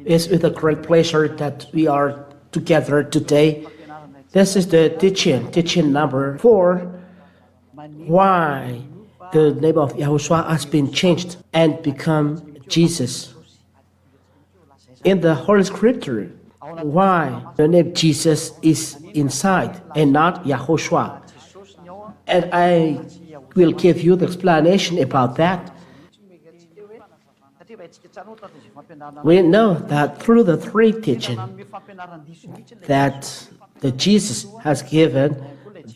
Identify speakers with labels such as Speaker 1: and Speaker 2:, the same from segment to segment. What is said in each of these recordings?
Speaker 1: It's with a great pleasure that we are together today. This is the teaching number 4, why the name of Yahushua has been changed and become Jesus. In the Holy Scripture, why the name Jesus is inside and not Yahushua. And I will give you the explanation about that. We know that through the 3 teaching that the Jesus has given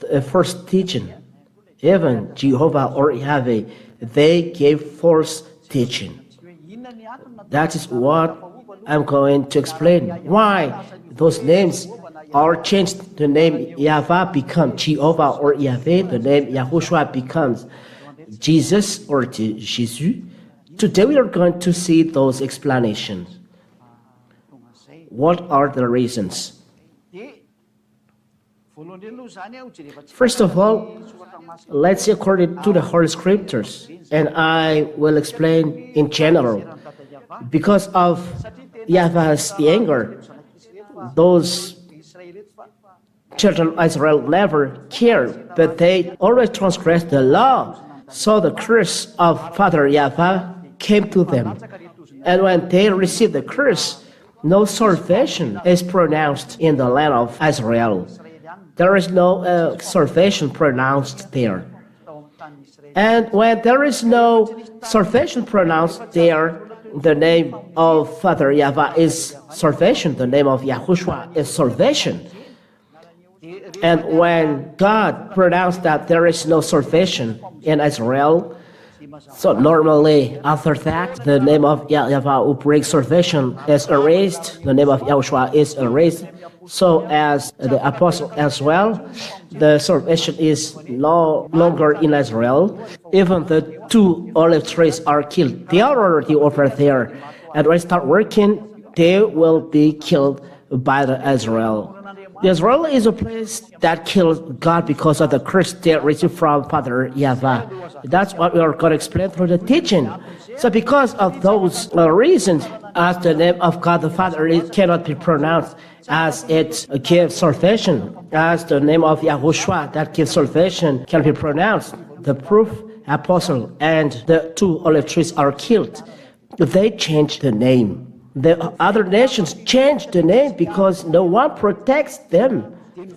Speaker 1: the first teaching, even Jehovah or Yahweh, they gave false teaching. That is what I'm going to explain. Why those names are changed. The name Yahweh becomes Jehovah or Yahweh. The name Yahushua becomes Jesus or Jesus. Today we are going to see those explanations. What are the reasons? First of all, let's see according to the Holy Scriptures, and I will explain in general. Because of Yahweh's anger, those children of Israel never cared, but they always transgressed the law. So the curse of Father Yahweh came to them. And when they received the curse, no salvation is pronounced in the land of Israel. There is no salvation pronounced there. And when there is no salvation pronounced there, the name of Father Yahweh is salvation. The name of Yahushua is salvation. And when God pronounced that there is no salvation in Israel, so normally after that, the name of Yahweh who brings salvation is erased. The name of Yahushua is erased. So as the apostle as well, the salvation is no longer in Israel. Even the 2 olive trees are killed. They are already over there. And when they start working, they will be killed by the Israel. Israel is a place that killed God because of the curse they received from Father Yahweh. That's what we are going to explain through the teaching. So because of those reasons, as the name of God the Father, it cannot be pronounced as it gives salvation, as the name of Yahushua that gives salvation can be pronounced. The proof apostle and the 2 olive trees are killed. They changed the name. The other nations changed the name because no one protects them.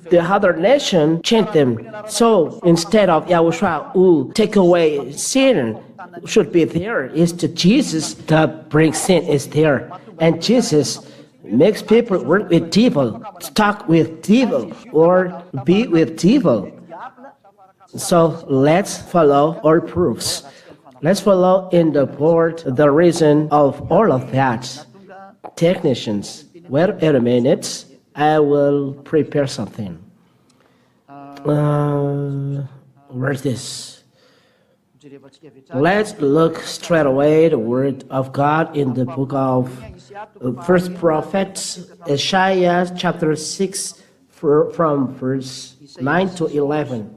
Speaker 1: The other nation changed them. So instead of Yahushua who take away sin should be there, is the Jesus that brings sin is there. And Jesus makes people work with devil, talk with devil, or be with devil. So let's follow our proofs. Let's follow in the board the reason of all of that. Technicians, wait a minute, I will prepare something. Where's this? Let's look straight away the word of God in the book of First Prophets, Isaiah chapter 6 from verse 9 to 11.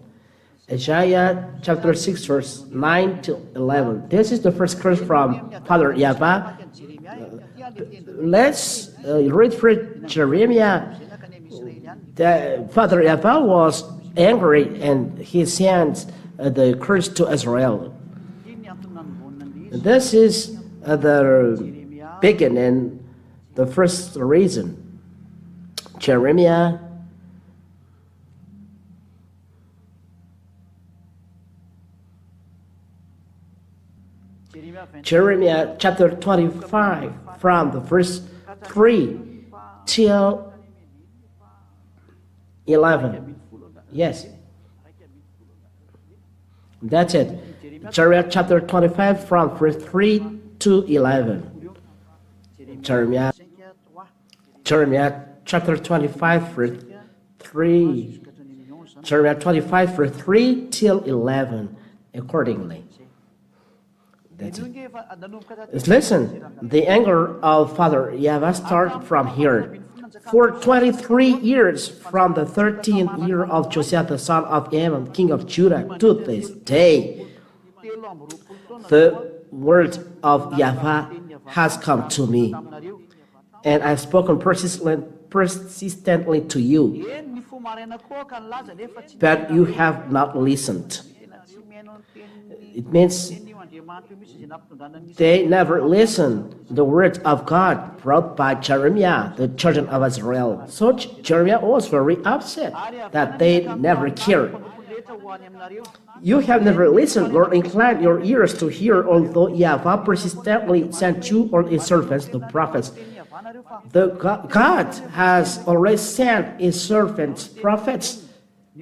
Speaker 1: Isaiah chapter 6 verse 9 to 11. This is the first curse from Father Yahweh. Let's read for Jeremiah. The Father Yahweh was angry and he sent the curse to Israel. This is the beginning, the first reason. Jeremiah chapter 25 from the verse 3 till 11. Yes. That's it. Jeremiah chapter 25 from verse 3 to 11. Jeremiah chapter 25 verse 3. Jeremiah 25 verse 3 till 11 accordingly. That's it. Listen, the anger of Father Yahweh starts from here. For 23 years, from the 13th year of Josiah the son of Ammon, king of Judah, to this day, the word of Yahweh has come to me. and I've spoken persistently to you, but you have not listened. It means they never listened to the word of God brought by Jeremiah, the children of Israel. So Jeremiah was very upset that they never cared. You have never listened nor inclined your ears to hear, although Yahweh persistently sent you or his servants, the prophets. God has already sent his servants, prophets,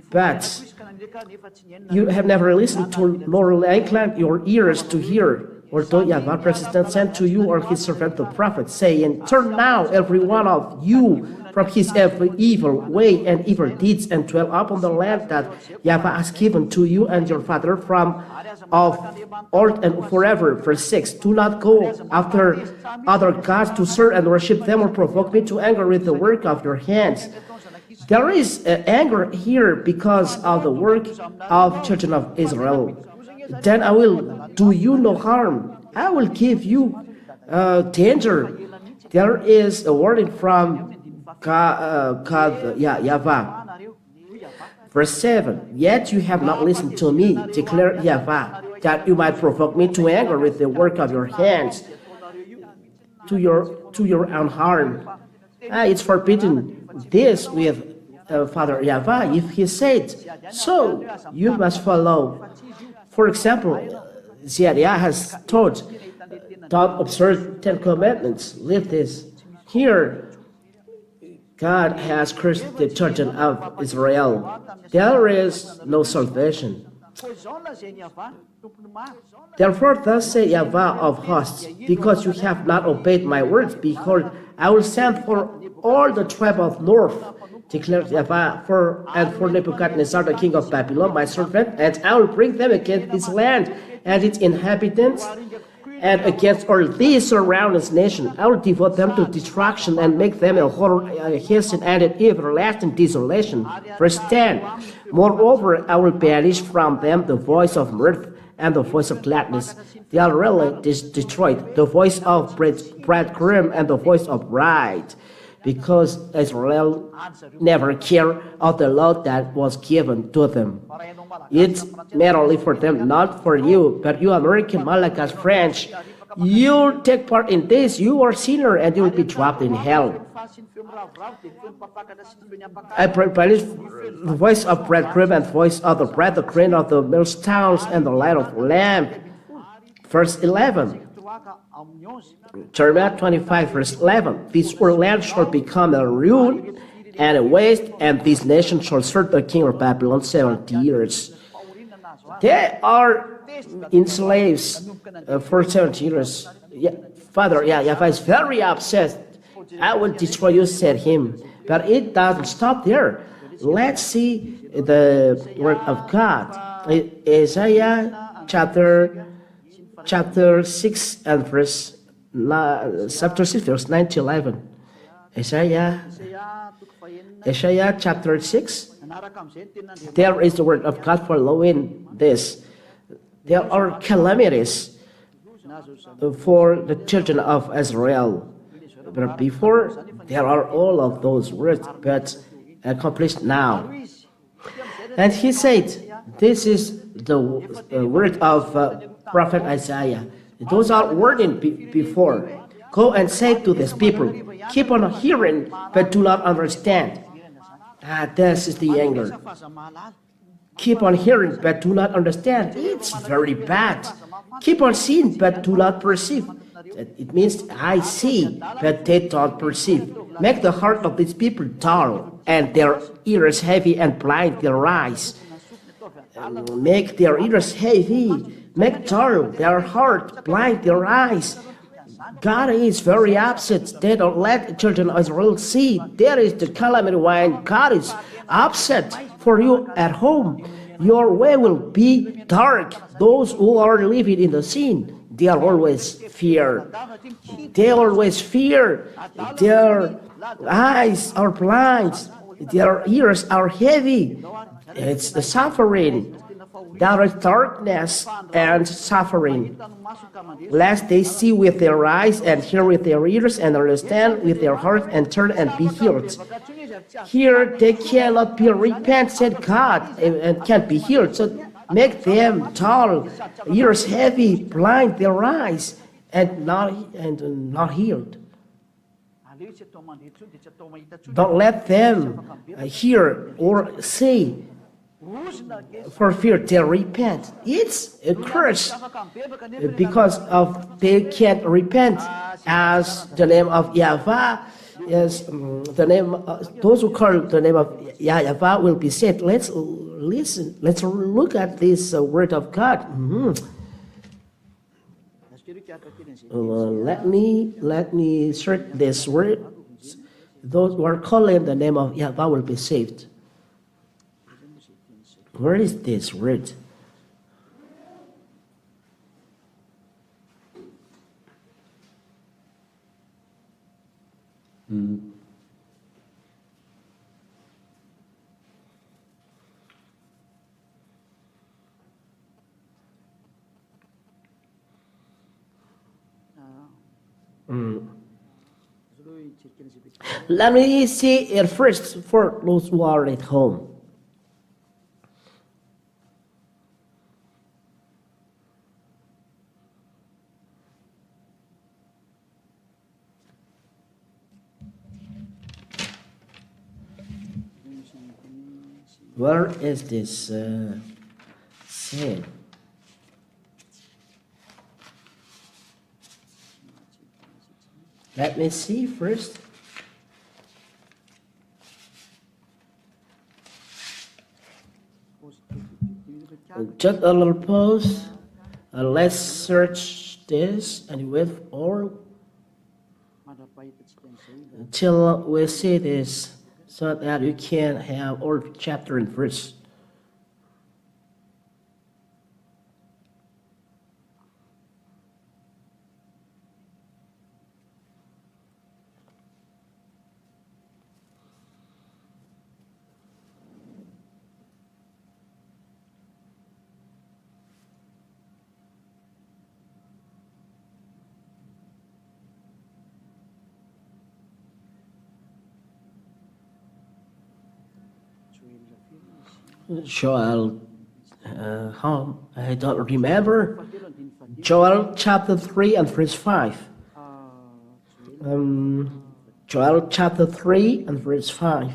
Speaker 1: but you have never listened to nor inclined your ears to hear, although Yahweh persistently sent to you or his servant the prophet, saying, Turn now every one of you from his every evil way and evil deeds, and dwell upon the land that Yahweh has given to you and your father from of old and forever. Verse 6, Do not go after other gods to serve and worship them or provoke me to anger with the work of your hands. There is anger here because of the work of children of Israel. Then I will do you no harm. I will give you danger. There is a warning from Yahweh. Verse 7, Yet you have not listened to me, declared Yahweh, that you might provoke me to anger with the work of your hands, to your own harm. It's forbidden this with Father Yahweh. If he said so, you must follow. For example, Zechariah has taught, don't observe 10 commandments, live this. Here, God has cursed the children of Israel. There is no salvation. Therefore, thus say Yahweh of hosts, because you have not obeyed my words, behold, I will send for all the tribe of north, declares Yahweh, for Nebuchadnezzar, the king of Babylon, my servant, and I will bring them against this land and its inhabitants, and against all these surrounding nations. I will devote them to destruction and make them a horror, a hasten, and an everlasting desolation. Verse 10, Moreover, I will banish from them the voice of mirth and the voice of gladness. They are really destroyed, the voice of bridegroom and the voice of bride, because Israel never cared of the law that was given to them. It's merely for them, not for you. But you American, Malagas, French, you take part in this. You are sinner and you will be dropped in hell. I banish the voice of bridegroom and voice of the bride, the grain of the millstones and the light of the lamp. Verse 11. Jeremiah 25, verse 11. This land shall become a ruin and a waste, and this nation shall serve the king of Babylon 70 years. They are enslaved for 70 years. Father Yahweh is very upset. I will destroy you, said him. But it doesn't stop there. Let's see the word of God. Isaiah chapter 6 and verse 9 to 11. Isaiah chapter 6. There is the word of God following this. There are calamities for the children of Israel. But before, there are all of those words, but accomplished now. And he said, this is the word of prophet Isaiah. Those are wording before. Go and say to these people, keep on hearing, but do not understand. This is the anger. Keep on hearing, but do not understand. It's very bad. Keep on seeing, but do not perceive. It means I see, but they don't perceive. Make the heart of these people dull, and their ears heavy, and blind their eyes. Make their ears heavy, make dull their heart, blind their eyes. God is very upset. They don't let the children of Israel see. There is the calamity when God is upset for you at home. Your way will be dark. Those who are living in the sin, they are always fear. They always fear. Their eyes are blind. Their ears are heavy. It's the suffering. there is darkness and suffering, lest they see with their eyes and hear with their ears and understand with their heart and turn and be healed. Here they cannot be repent, said God, and can't be healed. So make them dull, ears heavy, blind their eyes, and not healed. Don't let them hear or see, for fear they'll repent. It's a curse because of they can't repent, as the name of Yahweh is the name. Those who call the name of Yahweh will be saved. Let's listen. Let's look at this word of God. Let me search this word. Those who are calling the name of Yahweh will be saved. Where is this word? Let me see it first for those who are at home. Where is this sin? Let me see first. Just a little pause. Let's search this and wait for until we see this, so that you can have all chapter and verse. Joel, I don't remember. Joel chapter 3 and verse 5. Joel chapter 3 and verse 5.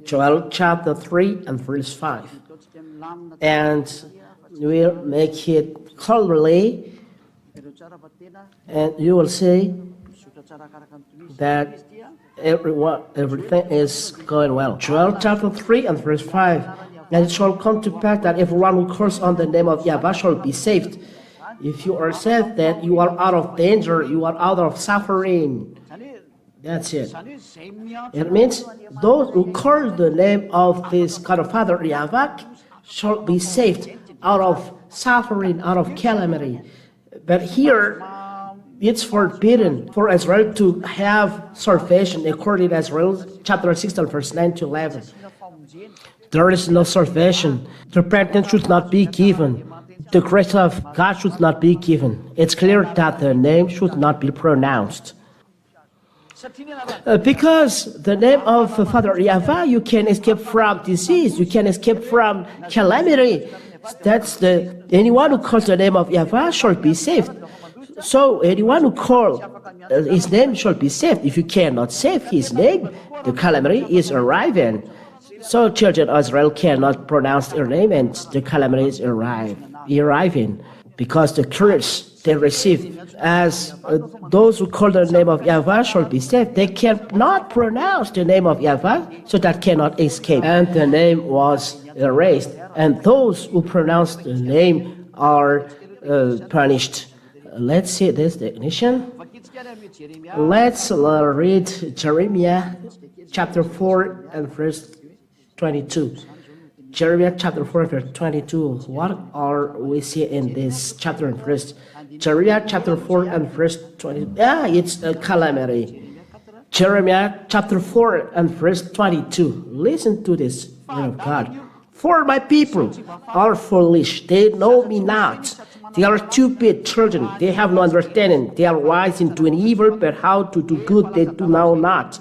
Speaker 1: Joel chapter 3 and verse 5. And we'll make it clearly, and you will see that everything is going well. Joel chapter 3 and verse 5. And it shall come to pass that everyone who calls on the name of Yahweh shall be saved. If you are saved, then you are out of danger, you are out of suffering. That's it. It means those who call the name of this God of Father Yahweh shall be saved out of suffering, out of calamity. But here, it's forbidden for Israel to have salvation according to Israel chapter 16 verse 9 to 11. There is no salvation. The repentance should not be given. The grace of God should not be given. It's clear that the name should not be pronounced. Because the name of Father Yahweh, you can escape from disease, you can escape from calamity. That's anyone who calls the name of Yahweh shall be saved. So anyone who calls his name shall be saved. If you cannot save his name, the calamity is arriving. So children of Israel cannot pronounce their name, and the calamity is arriving. Because the curse they receive as those who call the name of Yahweh shall be saved, they cannot pronounce the name of Yahweh, so that cannot escape. And the name was erased. And those who pronounce the name are punished. Let's see this definition. Let's read Jeremiah chapter 4 and verse 22. Jeremiah chapter 4 verse 22. What are we see in this chapter and verse? Jeremiah chapter 4 and verse 20. It's a calamity. Jeremiah chapter 4 and verse 22. Listen to this. word of God. For my people are foolish, they know me not. They are stupid children, they have no understanding. They are wise in doing evil, but how to do good they do know not.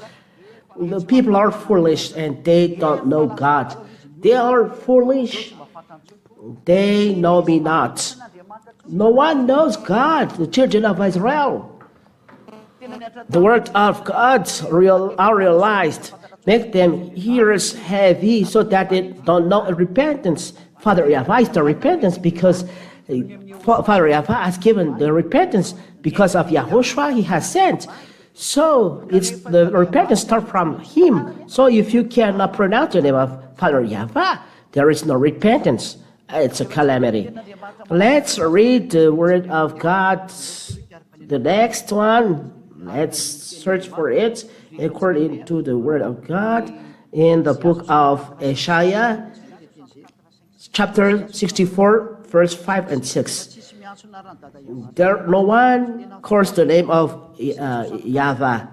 Speaker 1: The people are foolish and they don't know God. They are foolish, they know me not. No one knows God, the children of Israel. The word of God are realized. Make them ears heavy so that they don't know repentance. Father Yahweh is the repentance because Father Yahweh has given the repentance because of Yahushua he has sent. So it's the repentance starts from him. So if you cannot pronounce the name of Father Yahweh, there is no repentance. It's a calamity. Let's read the word of God. The next one, let's search for it according to the word of God in the book of Isaiah, chapter 64, verse 5 and 6. No one calls the name of Yahweh.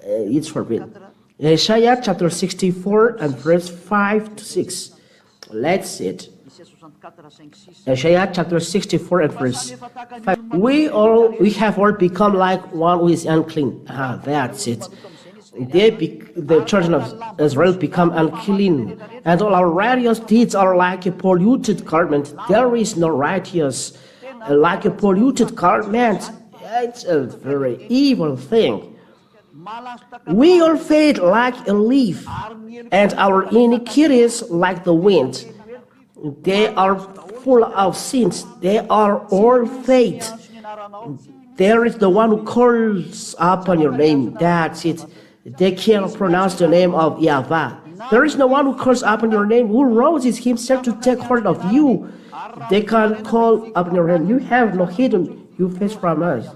Speaker 1: It's forbidden. Isaiah chapter 64 and verse 5 to 6. Let's see it. Isaiah chapter 64 and verse 5. We have all become like one who is unclean. That's it. The children of Israel become unclean, and all our righteous deeds are like a polluted garment. There is no righteous like a polluted garment. It's a very evil thing. We all fade like a leaf, and our iniquities like the wind. They are full of sins. They are all fade. There is the one who calls upon your name. That's it. They cannot pronounce the name of Yahweh. There is no one who calls upon your name, who raises himself to take hold of you. They can't call upon your name. You have no hidden your face from us.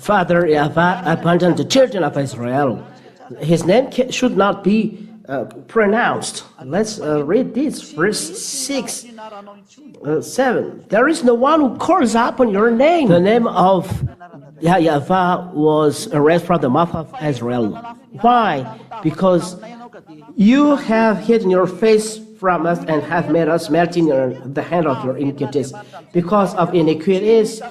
Speaker 1: Father Yahweh abandoned the children of Israel. His name should not be pronounced. Let's read this, verse 6, 7. There is no one who calls upon your name. The name of Yahweh was erased from the mouth of Israel. Why? Because you have hidden your face from us and have made us melt in the hand of your iniquities. Because of iniquities,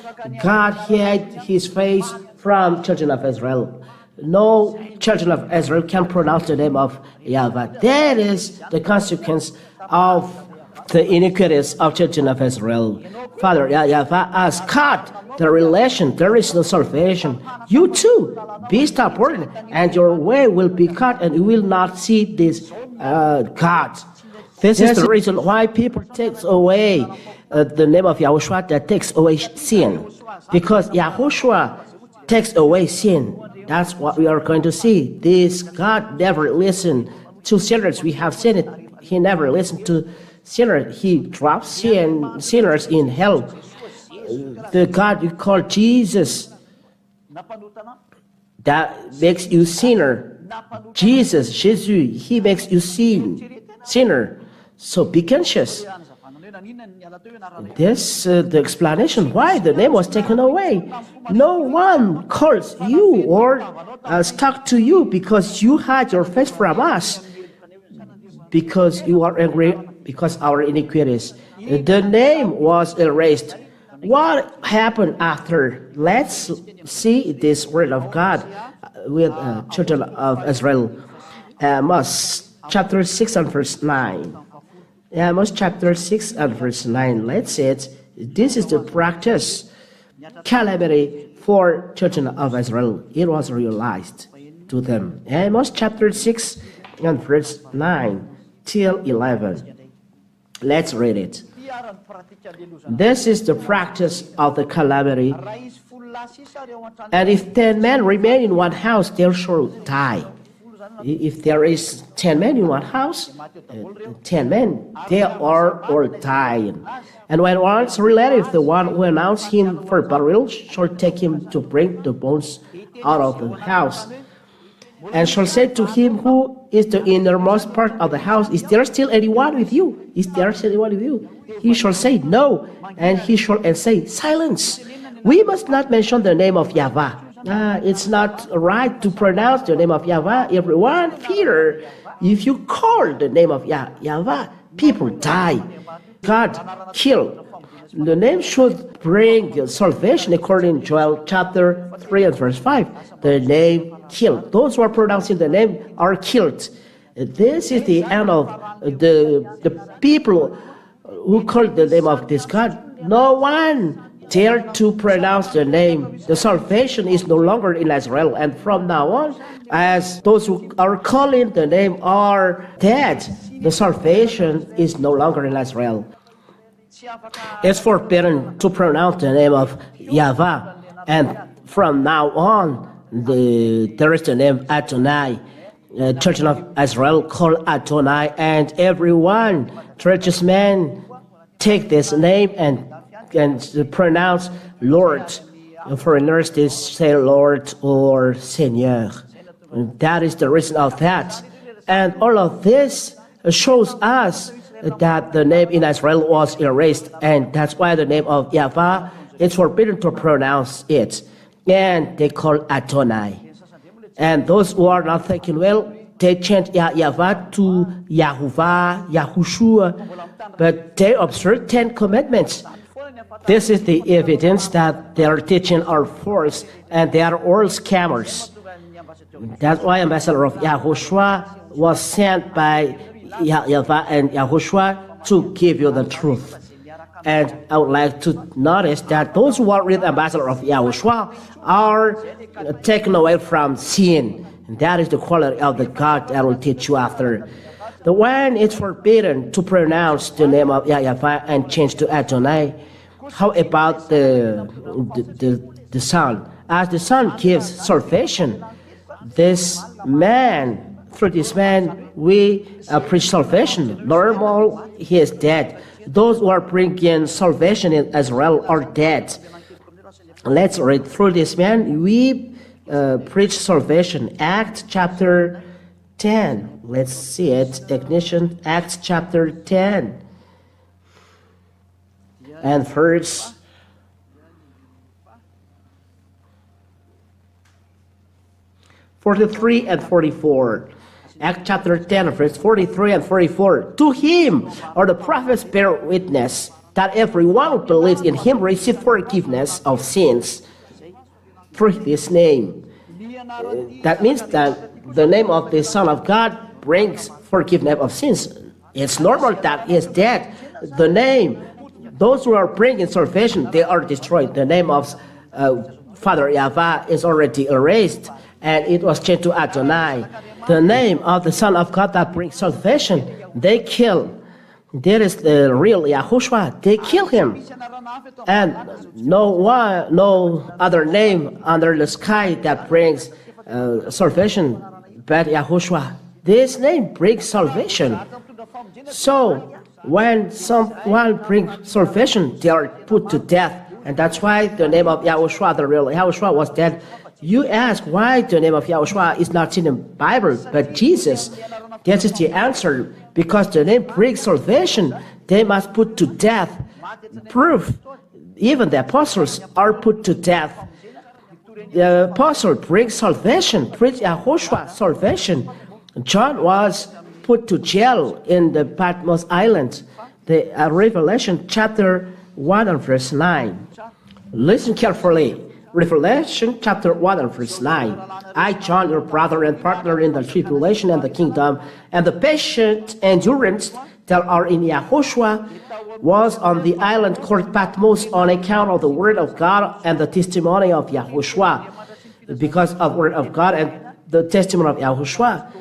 Speaker 1: God hid his face from children of Israel. No children of Israel can pronounce the name of Yahweh. That is the consequence of the iniquities of children of Israel. Father Yahweh has cut the relation. There is no salvation. You too, be stubborn, and your way will be cut, and you will not see this God. This is the reason why people take away the name of Yahushua, that takes away sin. Because Yahushua takes away sin. That's what we are going to see. This God never listened to sinners. We have seen it. He never listened to sinners. He drops sinners in hell. The God you call Jesus, that makes you sinner. Jesus, he makes you sinner. So be conscious. This the explanation why the name was taken away. No one calls you or stuck to you because you hide your face from us, because you are angry because our iniquities. The name was erased. What happened after? Let's see this word of God with children of Israel. Amos chapter 6 and verse 9. Amos chapter 6 and verse 9. Let's see it. This is the practice, calamity for children of Israel. It was realized to them. Amos chapter 6 and verse 9 till 11. Let's read it. This is the practice of the calamity. And if 10 men remain in one house, they shall die. If there is 10 men in one house, 10 men, they are all dying. And when one's relative, the one who announced him for burial, shall take him to bring the bones out of the house, and shall say to him who is the innermost part of the house, is there still anyone with you? Is there still anyone with you? He shall say, no. And he shall say, silence. We must not mention the name of Yahweh. It's not right to pronounce the name of Yahweh. Everyone fear If you call the name of Yahweh, people die. God killed. The name should bring salvation according to Joel chapter 3 and verse 5. The name killed. Those who are pronouncing the name are killed. This is the end of the people who call the name of this God. No one dared to pronounce the name. The salvation is no longer in Israel. And from now on, as those who are calling the name are dead, the salvation is no longer in Israel. It's forbidden to pronounce the name of Yahweh. And from now on, there is the name Adonai. Children of Israel call Adonai, and everyone, churches men, take this name and pronounce Lord. Foreigners, they say Lord or Seigneur. And that is the reason of that. And all of this shows us that the name in Israel was erased, and that's why the name of Yahweh is forbidden to pronounce it. And they call Adonai. And those who are not thinking well, they change Yahweh to Yahuwah, Yahushua, but they observe 10 commandments. This is the evidence that their teaching are false and they are all scammers. That's why ambassador of Yahushua was sent by Yahweh and Yahushua to give you the truth. And I would like to notice that those who are with ambassador of Yahushua are taken away from sin. And that is the quality of the God that will teach you after. The one is forbidden to pronounce the name of Yahweh and change to Adonai. How about the Son? As the Son gives salvation, this man, through this man, we preach salvation. Normal, he is dead. Those who are bringing salvation in Israel are dead. Let's read through this man. We preach salvation. Acts chapter 10. Let's see it. Ignition. Acts chapter 10. And verse 43 and 44. Acts chapter 10, verse 43 and 44. To him are the prophets bear witness that everyone who believes in him receives forgiveness of sins through his name. That means that the name of the Son of God brings forgiveness of sins. It's normal that he is dead. The name, those who are bringing salvation, they are destroyed. The name of Father Yahweh is already erased, and it was changed to Adonai. The name of the Son of God that brings salvation, they kill. There is the real Yahushua. They kill him. And no other name under the sky that brings salvation but Yahushua. This name brings salvation. So when someone brings salvation, they are put to death. And that's why the name of Yahushua, the real Yahushua, was dead. You ask why the name of Yahushua is not in the Bible, but Jesus. That is the answer. Because the name brings salvation, they must put to death. Proof. Even the apostles are put to death. The apostle brings salvation, brings Yahushua salvation. John was put to jail in the Patmos Island. The Revelation chapter 1 and verse 9. Listen carefully. Revelation chapter 1 and verse 9. I, John, your brother and partner in the tribulation and the kingdom, and the patient endurance that are in Yahushua, was on the island called Patmos on account of the word of God and the testimony of Yahushua. Because of word of God and the testimony of Yahushua,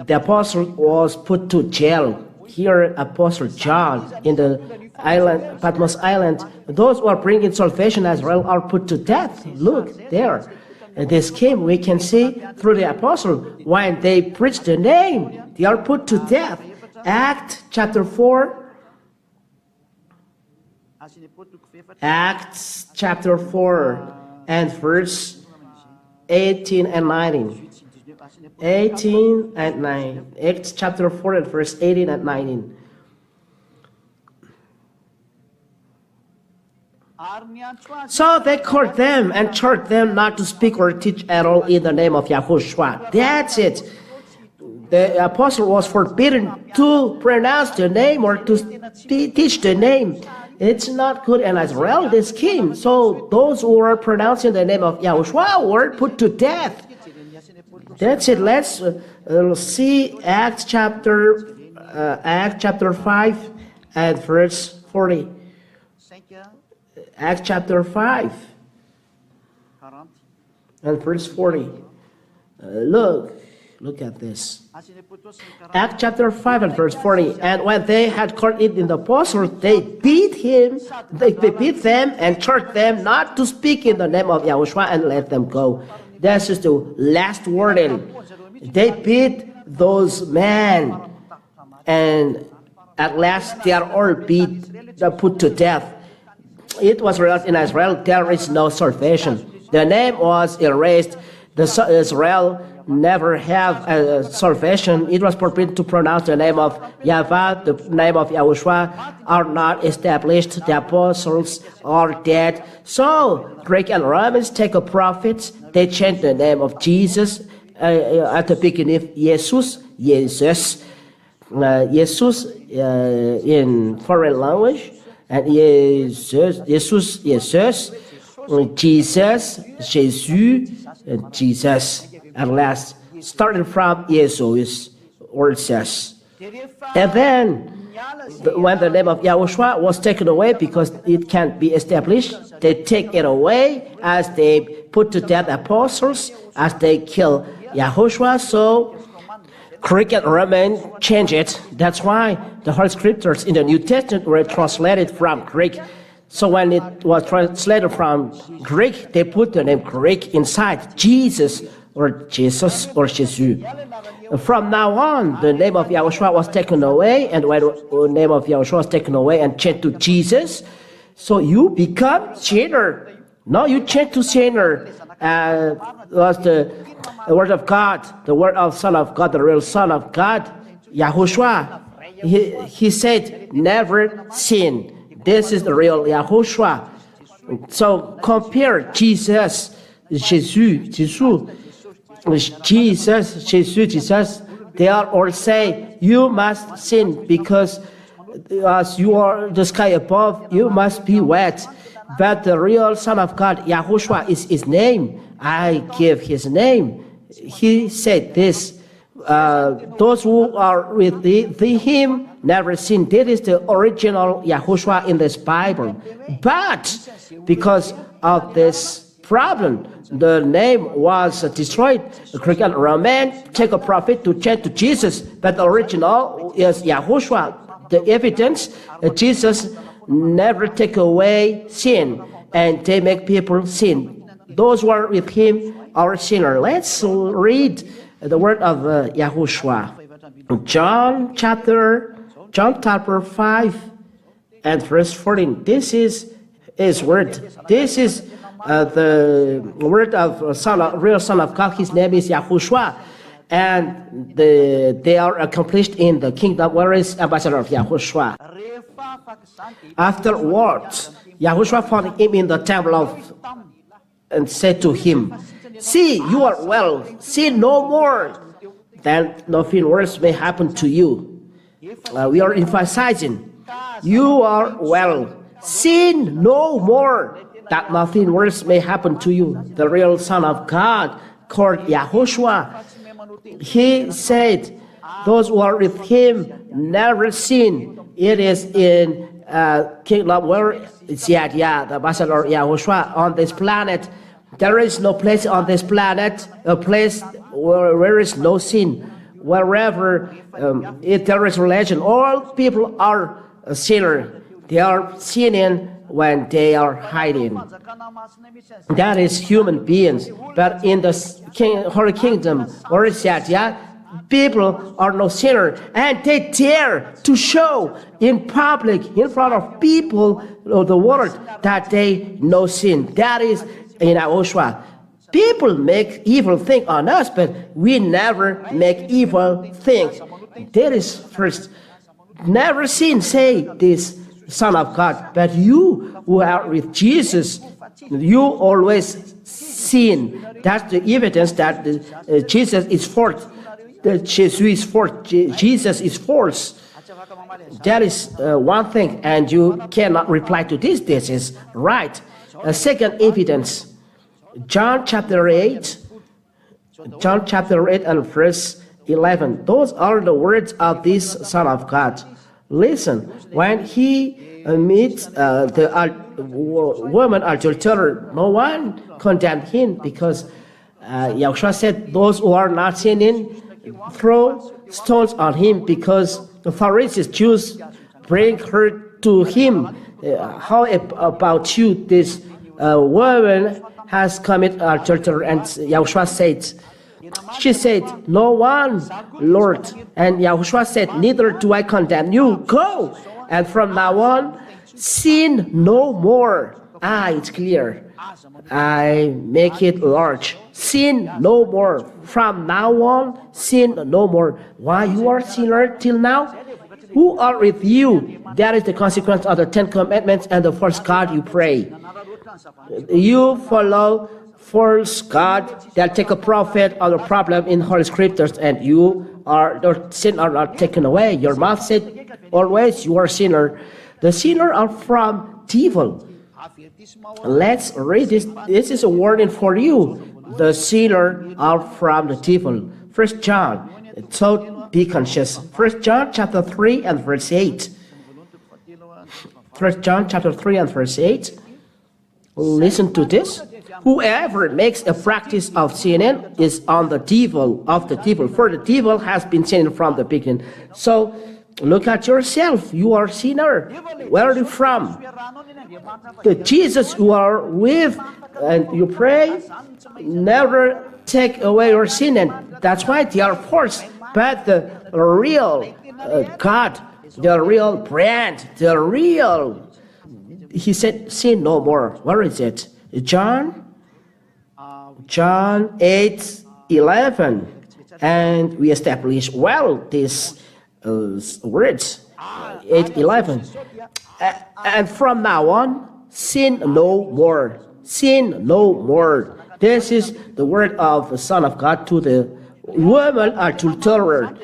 Speaker 1: the apostle was put to jail. Here, Apostle John in the island, Patmos Island, those who are bringing salvation as well are put to death. Look there. And this came, we can see through the apostle, when they preach the name, they are put to death. Acts chapter 4. Acts chapter 4 and verse 18 and 19. 18 and 9. Acts chapter 4 and verse 18 and 19. So they called them and charged them not to speak or teach at all in the name of Yahushua. That's it. the apostle was forbidden to pronounce the name or to teach the name. It's not good in Israel, this king. So those who were pronouncing the name of Yahushua were put to death. That's it. Let's see Acts chapter 5 and verse 40. Acts chapter 5 and verse 40. Look at this. Acts chapter 5 and verse 40. And when they had caught it in the apostles, they beat them and charged them not to speak in the name of Yahushua and let them go. This is the last warning. They beat those men, and at last they are all put to death. It was realized in Israel there is no salvation. The name was erased. Israel never have a salvation. It was forbidden to pronounce the name of Yahweh, the name of Yahushua are not established. The apostles are dead. So Greek and Romans take a prophet. They change the name of Jesus at the beginning. Jesus in foreign language, and Jesus, Jesus, at last, started from Jesus, or says. And then, when the name of Yahushua was taken away because it can't be established, they take it away as they put to death apostles, as they kill Yahushua. So, Greek and Roman change it. That's why the Holy Scriptures in the New Testament were translated from Greek. So when it was translated from Greek, they put the name Greek inside, Jesus or Jesus. From now on, the name of Yahushua was taken away, and when the name of Yahushua was taken away and changed to Jesus, so you become sinner. No, you change to sinner. Was the word of God, the word of Son of God, the real Son of God, Yahushua. He said, never sin. This is the real Yahushua. So compare Jesus. They are all say, you must sin because as you are the sky above, you must be wet. But the real Son of God, Yahushua, is his name. I give his name. He said this, those who are with him never sin. That is the original Yahushua in this Bible. But because of this problem, the name was destroyed. The Greek and Roman take a prophet to change to Jesus, but the original is Yahushua. The evidence, Jesus never take away sin, and they make people sin. Those who are with him are sinners. Let's read the word of Yahushua. John chapter 5 and verse 14. This is his word. This is the word of real Son of God. His name is Yahushua, and they are accomplished in the kingdom. Where is ambassador of Yahushua? Afterwards, Yahushua found him in the temple and said to him, see, you are well. Sin no more, then nothing worse may happen to you. We are emphasizing, you are well. Sin no more, that nothing worse may happen to you. The real Son of God, called Yahushua, he said, those who are with him never sin. It is in kingdom where it's the ambassador Yahushua on this planet. There is no place on this planet, a place where there is no sin. Wherever if there is religion, all people are a sinner. They are sinning when they are hiding. That is human beings. But in the Holy Kingdom, or people are no sinner, and they dare to show in public, in front of people of the world, that they no sin. That is in Yahushua. People make evil things on us, but we never make evil things. That is first. Never sin, say this Son of God. But you who are with Jesus, you always sin. That's the evidence that Jesus is fourth. that Jesus is false. That is one thing, and you cannot reply to this. This is right. Second evidence, John chapter 8 and verse 11. Those are the words of this Son of God. Listen, when he meets the woman adulterer, no one condemned him, because Yahushua said, those who are not sinning, throw stones on him, because the Pharisees, Jews, bring her to him. How about you? This woman has committed adultery, and Yahushua said, she said, no one, Lord. And Yahushua said, neither do I condemn you. Go, and from now on, sin no more. It's clear. I make it large. Sin no more. From now on, sin no more. Why you are sinner till now? Who are with you? That is the consequence of the 10 Commandments and the false God you pray. You follow false God that take a prophet or a problem in Holy Scriptures, and your sin are not taken away. Your mouth said always you are sinner. The sinner are from devil. Let's read this. This is a warning for you. The sinner are from the devil. 1 John, so be conscious. 1 John chapter 3 and verse 8. 1 John chapter 3 and verse 8. Listen to this. Whoever makes a practice of sinning is on the devil, of the devil. For the devil has been sinning from the beginning. So look at yourself. You are a sinner. Where are you from? The Jesus you are with, and you pray, never take away your sin, and that's why they are forced. But the real God, the real brand, the real, he said, sin no more. Where is it? John 8:11, and we establish well these words. 8:11, and from now on, sin no more. Sin no more. This is the word of the Son of God to the woman adulterer.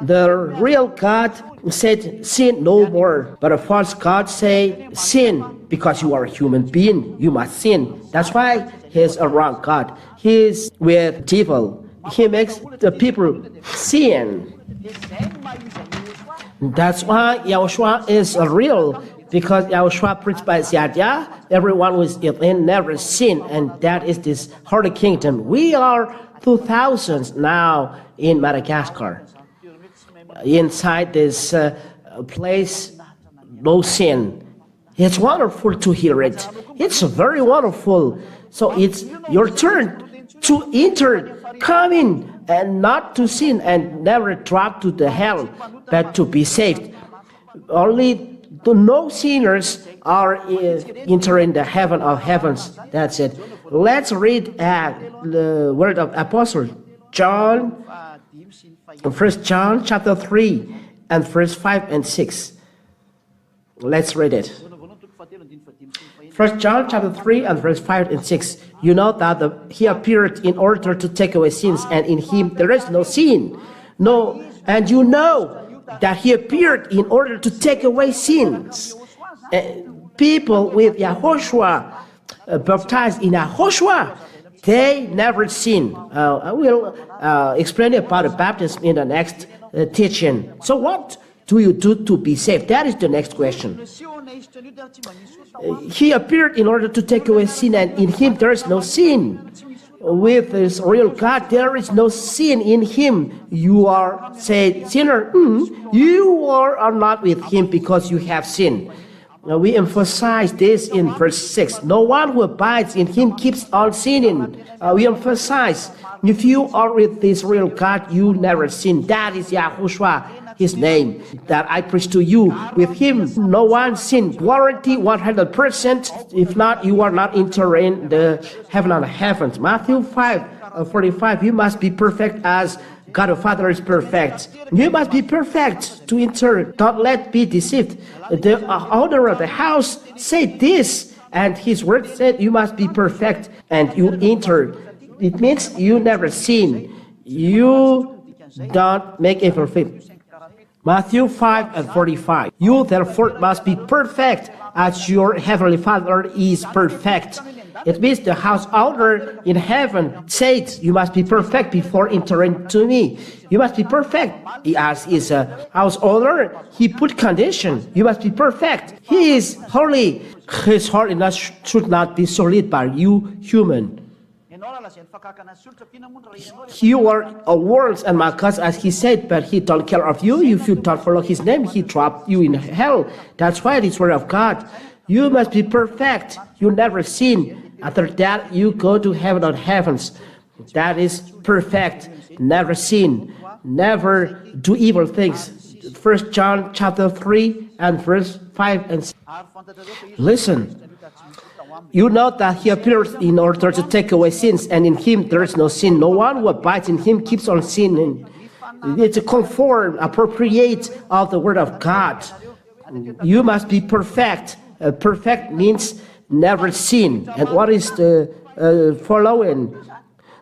Speaker 1: The real God said, sin no more. But a false God say, sin, because you are a human being, you must sin. That's why he's a wrong God. He's with devil. He makes the people sin. That's why Yahushua is real, because Yahushua preached by Ziyadiyah, everyone who is in never sin, and that is this Holy Kingdom. We are 2000s now in Madagascar. Inside this place, no sin. It's wonderful to hear it. It's very wonderful. So it's your turn to enter, come in, and not to sin, and never drop to the hell, but to be saved. Only the no sinners are entering the heaven of heavens. That's it. Let's read the word of Apostle John, 1 John chapter 3 and verse 5 and 6. Let's read it. 1 John chapter 3 and verse 5 and 6. You know that he appeared in order to take away sins, and in him there is no sin. No, and you know that he appeared in order to take away sins. People with Yahushua, baptized in Yahushua, they never sin. I will explain about the baptism in the next teaching. So what do you do to be saved? That is the next question. He appeared in order to take away sin, and in him there is no sin. With this real God, there is no sin in him. You are, say, sinner. You are not with him because you have sinned. We emphasize this in verse 6. No one who abides in him keeps on sinning. We emphasize, if you are with this real God, you never sin. That is Yahushua, his name, that I preach to you. With him, no one sin. Guarantee 100%. If not, you are not entering the heaven of heavens. Matthew 5:45. You must be perfect as God the Father is perfect. You must be perfect to enter. Don't let be deceived. The owner of the house said this, and his word said you must be perfect, and you enter. It means you never sin. You don't make it perfect. Matthew 5:45. You therefore must be perfect as your heavenly Father is perfect. It means the house owner in heaven said, you must be perfect before entering to me. You must be perfect. As is a house owner, he put condition. You must be perfect. He is holy. His holiness should not be sullied by you, human. You are worlds and markers, as he said, but he don't care of you. If you don't follow his name, he dropped you in hell. That's why it's word of God. You must be perfect. You never sin. After that, you go to heaven on heavens. That is perfect. Never sin. Never do evil things. 1 John chapter 3 and verse 5 and 6. Listen. You know that he appears in order to take away sins, and in him there is no sin. No one who abides in him keeps on sinning. It's a conform, appropriate of the word of God. You must be perfect. Perfect means never sin. And what is the following?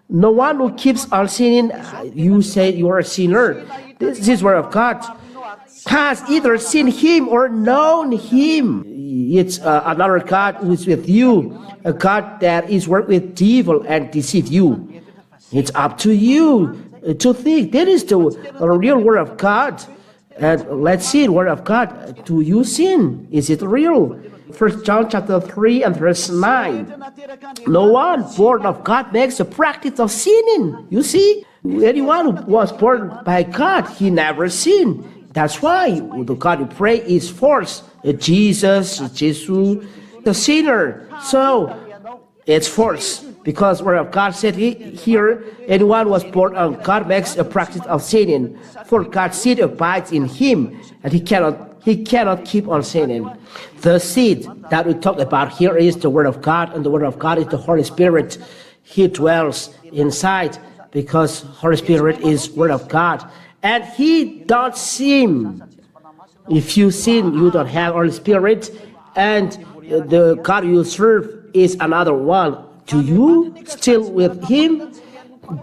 Speaker 1: No one who keeps on sinning, you say you are a sinner. This is word of God. Has either seen him or known him. It's another God who is with you, a God that is work with devil and deceive you. It's up to you to think. That is the real word of God. And let's see the word of God. Do you sin? Is it real? 1 John chapter 3 and verse 9. No one born of God makes a practice of sinning. You see, anyone who was born by God, he never sinned. That's why the God you pray is false. Jesus, the sinner. So it's false. Because word of God said here, anyone who was born of God makes a practice of sinning. For God's seed abides in him, and he cannot keep on sinning. The seed that we talk about here is the word of God, and the word of God is the Holy Spirit. He dwells inside because Holy Spirit is word of God. And he don't sin. If you sin, you don't have Holy Spirit, and the God you serve is another one. Do you still with him?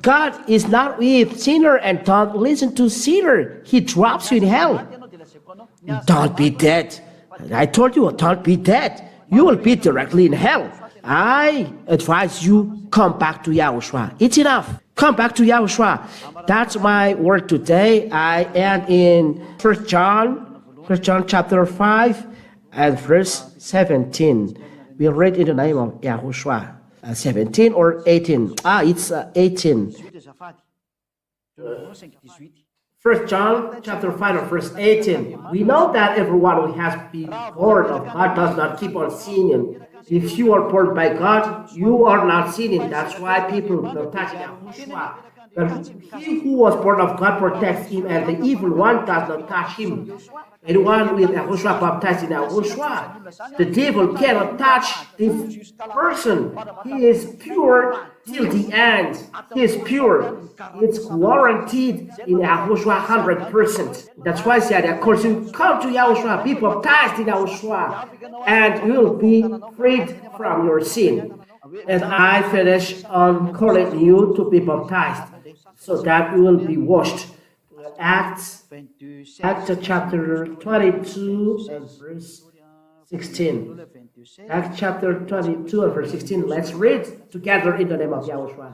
Speaker 1: God is not with sinner, and don't listen to sinner. He drops you in hell. Don't be dead. I told you, don't be dead. You will be directly in hell. I advise you, come back to Yahushua. It's enough. Come back to Yahushua. That's my word today. I am in 1 John chapter 5 and verse 17. We read in the name of Yahushua. 17 or 18? It's 18. 1 John chapter 5 and verse 18. We know that everyone who has been born of God does not keep on sinning. If you are born by God, you are not sinning. That's why people don't touch Yahushua. But he who was born of God protects him, and the evil one does not touch him. Anyone with Yahushua baptized in Yahushua, the devil cannot touch this person. He is pure till the end. He is pure. It's guaranteed in Yahushua 100%. That's why I said, of course, you come to Yahushua, be baptized in Yahushua, and you will be freed from your sin. And I finish on calling you to be baptized, so that you will be washed. Acts chapter 22 and verse 16. Acts chapter 22 and verse 16. Let's read together in the name of Yahushua.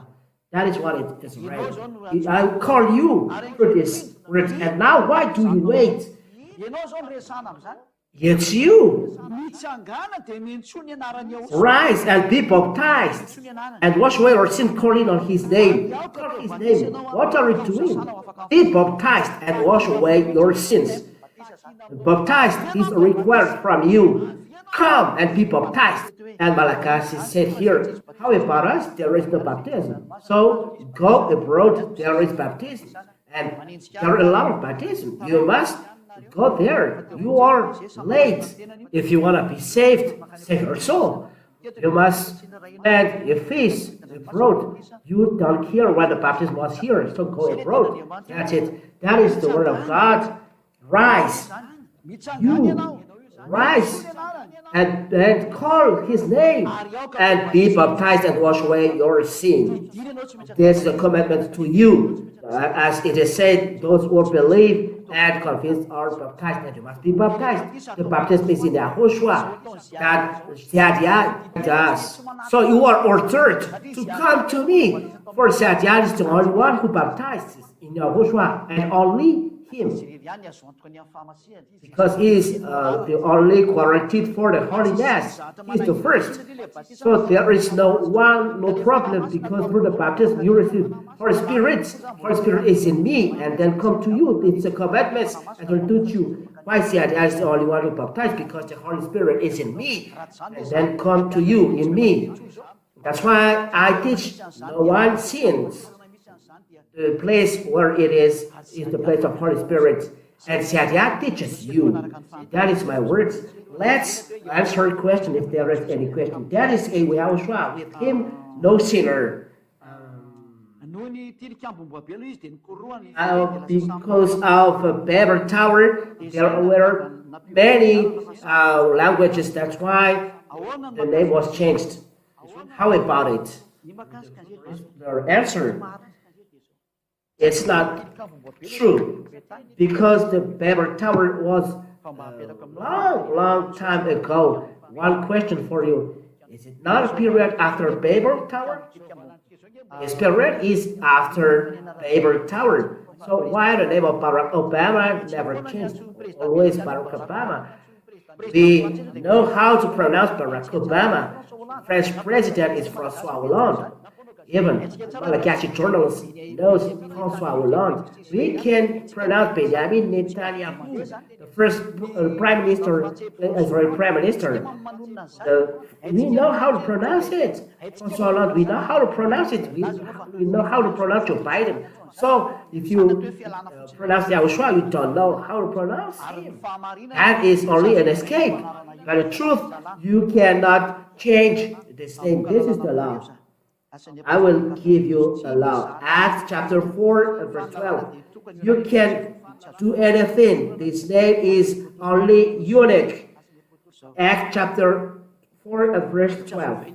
Speaker 1: That is what it is read. I call you for this word, and now why do you wait? It's you. Rise and be baptized and wash away your sin, calling on his name. Call his name. What are you doing? Be baptized and wash away your sins. Baptized is required from you. Come and be baptized. And Malachi said here, how about us? There is no baptism. So go abroad, there is baptism. And there are a lot of baptism. You must go there. You are late. If you want to be saved, save your soul. You must spend a feast abroad. You don't care when the baptism was here, so go abroad. That's it. That is the word of God. Rise. You rise and then call his name and be baptized and wash away your sin. This is a commandment to you. As it is said, those who believe and confess are baptized, and you must be baptized. The baptism is in Yahushua that Sadia does. So you are ordered to come to me, for Sadia is the only one who baptizes in Yahushua, and only him, because he is the only guaranteed for the Holy Mass. He is the first. So there is no problem, because through the baptism you receive Holy Spirit. Holy Spirit is in me and then come to you. It's a commandment I will do to you. Why say I is the only one who baptized? Because the Holy Spirit is in me and then come to you in me. That's why I teach no one sins. The place where it is the place of Holy Spirit. And Sadia teaches you. That is my words. Let's answer a question if there is any question. That is a Yahushua. With him, no sinner. Because of Babel Tower, there were many languages. That's why the name was changed. How about it? The answer. It's not true, because the Babel Tower was a long time ago. One question for you. Is it not a period after Babel Tower? This period is after Babel Tower. So why the name of Barack Obama never changed? Always Barack Obama. We know how to pronounce Barack Obama. French president is François Hollande. Even Malagasy journalists knows François Hollande. We can pronounce Benjamin Netanyahu, the first prime minister, Israeli prime minister. We know how to pronounce it. François Hollande, we know how to pronounce it. We know how to pronounce Joe Biden. So if you pronounce Yahushua, you don't know how to pronounce him. That is only an escape. But the truth, you cannot change this name. This is the law. I will give you a law. Acts chapter 4 and verse 12. You can do anything. This name is only unique. Acts chapter 4 and verse 12.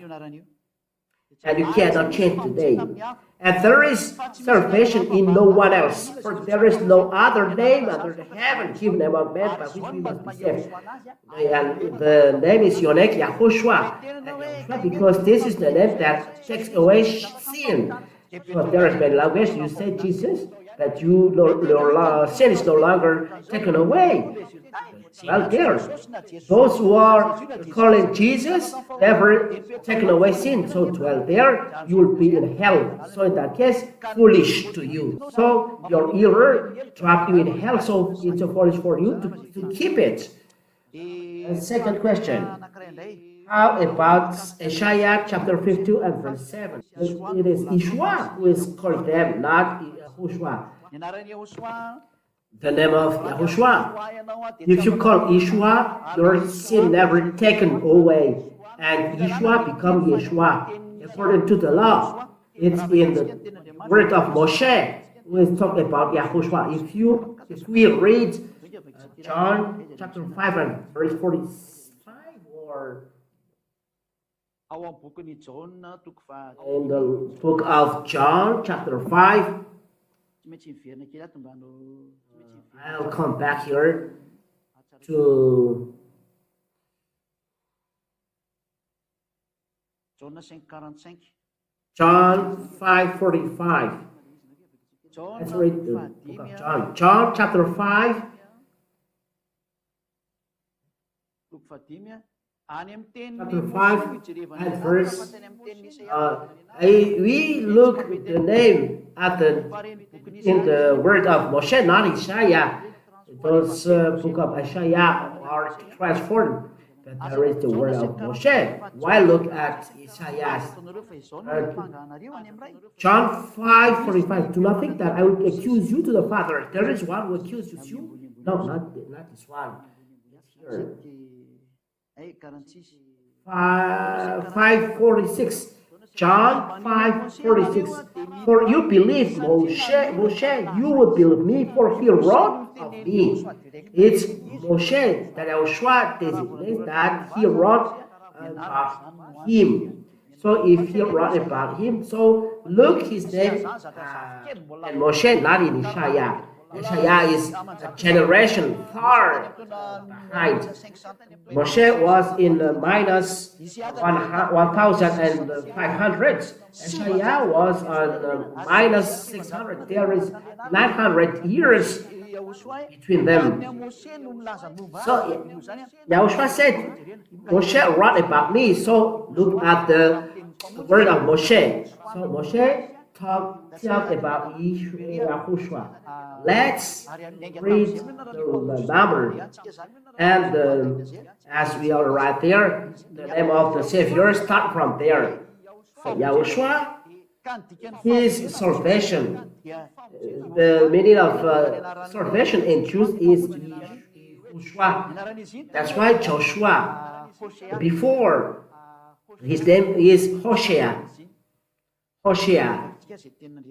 Speaker 1: And you cannot change the name. And there is salvation in no one else, for there is no other name under the heaven given among men by which we must be saved. And the name is unique, Yahushua, because this is the name that takes away sin. Because there is many languages, you say Jesus, but your sin is no longer taken away. Well, there, those who are calling Jesus never taken away sin. So, well, there you will be in hell. So, in that case, foolish to you. So, your error trapped you in hell. So, it's foolish for you to keep it. And second question. How about Isaiah chapter 52 and verse 7? It is Yeshua who is called them, not Yahushua. The name of Yahushua. If you call Yeshua, your sin never taken away, and Yeshua become Yeshua according to the law. It's in the word of Moshe. We talk about Yahushua. If we read John chapter 5 and verse 45, or in the book of John chapter 5. I'll come back here to John 5:45. Let's read the book of John. John chapter 5. Chapter 5 and verse. We look at the name in the word of Moshe, not Isaiah. Those book of Isaiah are transformed, but there is the word of Moshe. Why look at Isaiah? John 5:45. Do not think that I will accuse you to the Father. There is one who accuses you. No, not this one. Here. 5:46. John 5:46. For you believe Moshe, you will believe me, for he wrote of me. It's Moshe that Yahushua designates that he wrote about him. So if he wrote about him, so look his name and Moshe, not in Isaiah. Isaiah is a generation far behind. Moshe was in minus 1,500. Isaiah was on minus 600. There is 900 years between them. So Yahushua said, Moshe wrote about me. So look at the word of Moshe. So Moshe talk about Yahushua. Let's read the number. And as we are right there, the name of the Savior start from there. Yahushua, his salvation. The meaning of salvation in Jews is Yahushua. That's why Joshua, before his name is Hoshea. Hoshea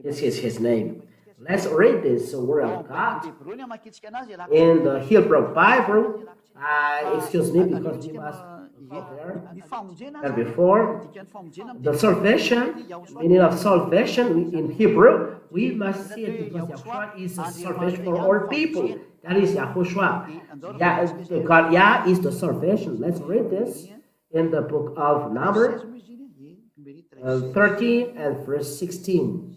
Speaker 1: is his name. Let's read this word of God in the Hebrew Bible. Excuse me, because we must go there. And before the salvation, meaning of salvation in Hebrew, we must see it because Yahushua is a salvation for all people. That is Yahushua. God Yah is the salvation. Let's read this in the book of Numbers 13 and verse 16.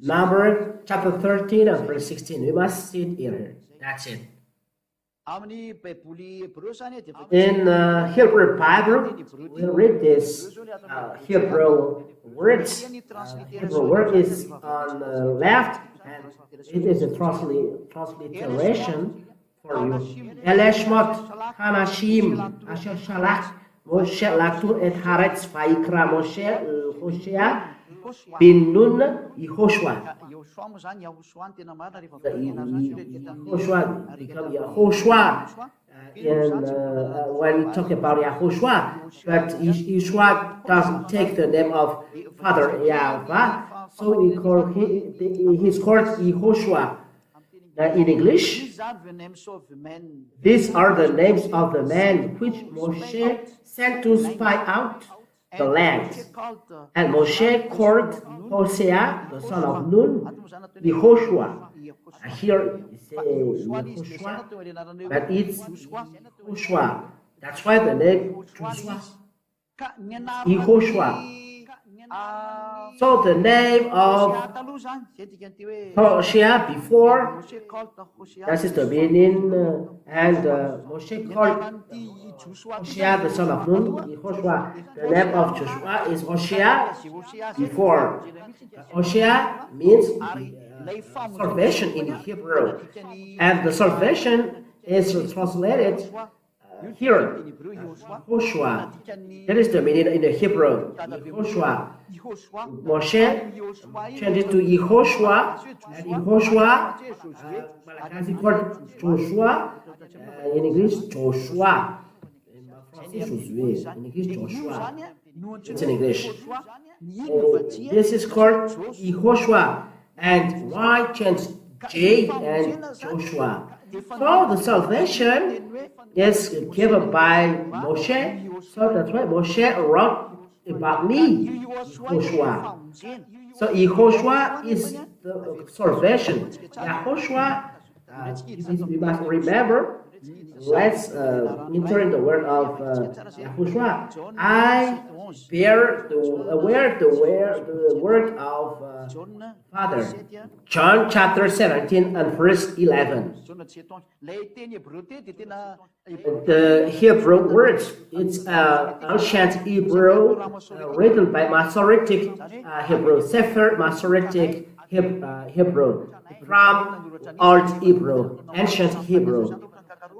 Speaker 1: Number chapter 13 and verse 16. We must see it here. That's it. In Hebrew Bible, we read this Hebrew words. Hebrew word is on the left, and it is a transliteration for you. Eleshmot Hanashim Asher Shalach Moshe Latu et Haaretz Vayikra Moshe Hoshea bin Nun Yehoshua. Yehoshua become Yehoshua. When we talk about Yahushua, but Yeshua doesn't take the name of Father Yahweh, so we call he's called Yehoshua. In English, these are the names of the men which Moshe sent to spy out the land. And Moshe called Hosea, the son of Nun, Yehoshua. Here it says Yehoshua, but it's Yehoshua. That's why the name Joshua, Yehoshua. So the name of Hosea before, that is the meaning, and Moshe called Hosea the son of Nun, Yehoshua. The name of Joshua is Hosea before. Hosea means salvation in Hebrew, and the salvation is translated here, Yehoshua. That is the meaning in the Hebrew, Yehoshua. Moshe changed it to Yehoshua, and Yehoshua, Malachi called Joshua, in English, Joshua. In English, Joshua. It's in English. This is called Yehoshua, and why change J and Joshua? So the salvation is given by Moshe, so that's why Moshe wrote about me, Yehoshua. So Yehoshua is the salvation. Yahushua, we must remember. Let's enter in the word of Yahushua. I bear the word of Father. John chapter 17 and verse 11. The Hebrew words, it's ancient Hebrew written by Masoretic Hebrew, Sefer Masoretic Hebrew, from Old Hebrew, ancient Hebrew.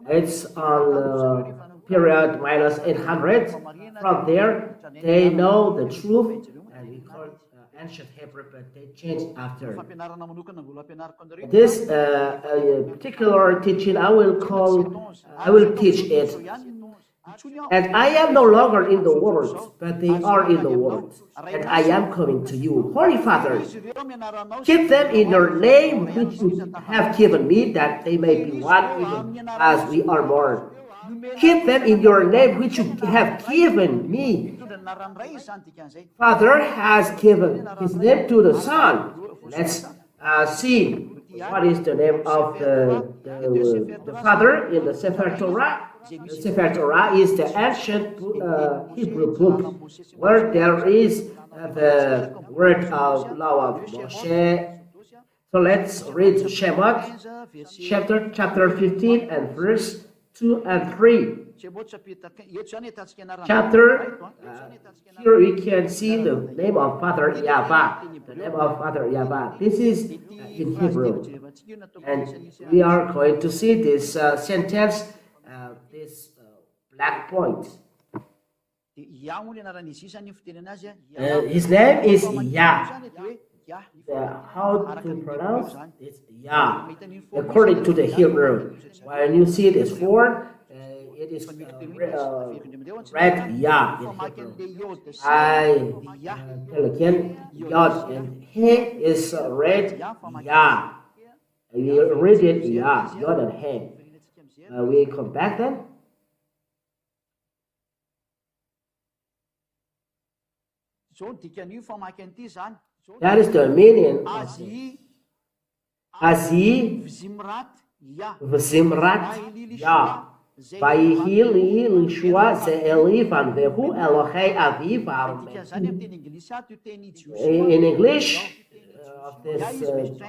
Speaker 1: It's on period minus 800. From there, they know the truth, and we call it ancient Hebrew, but they changed after. This particular teaching, I will teach it And I am no longer in the world, but they are in the world, and I am coming to you. Holy Father, keep them in your name which you have given me, that they may be one even as we are one. Keep them in your name which you have given me. Father has given his name to the Son. Let's see what is the name of the Father in the Sefer Torah. The Sefer Torah is the ancient Hebrew book where there is the word of law of Moshe. So let's read Shemot chapter 15 and verse 2 and 3. Here we can see the name of Father Yahweh. The name of Father Yahweh. This is in Hebrew. And we are going to see this sentence, this black point. His name is Yah. How to pronounce it? Yah. According to the Hebrew, when you see this word, it is read Yah in Hebrew. I tell again, Yod and He is read Yah. We read it Yah, Yod and He. We come back then. That is the meaning of it. Azi v'zimrat Yah. Vayihi li Yahshua ze'eli van vehu Elohei aviv in English, this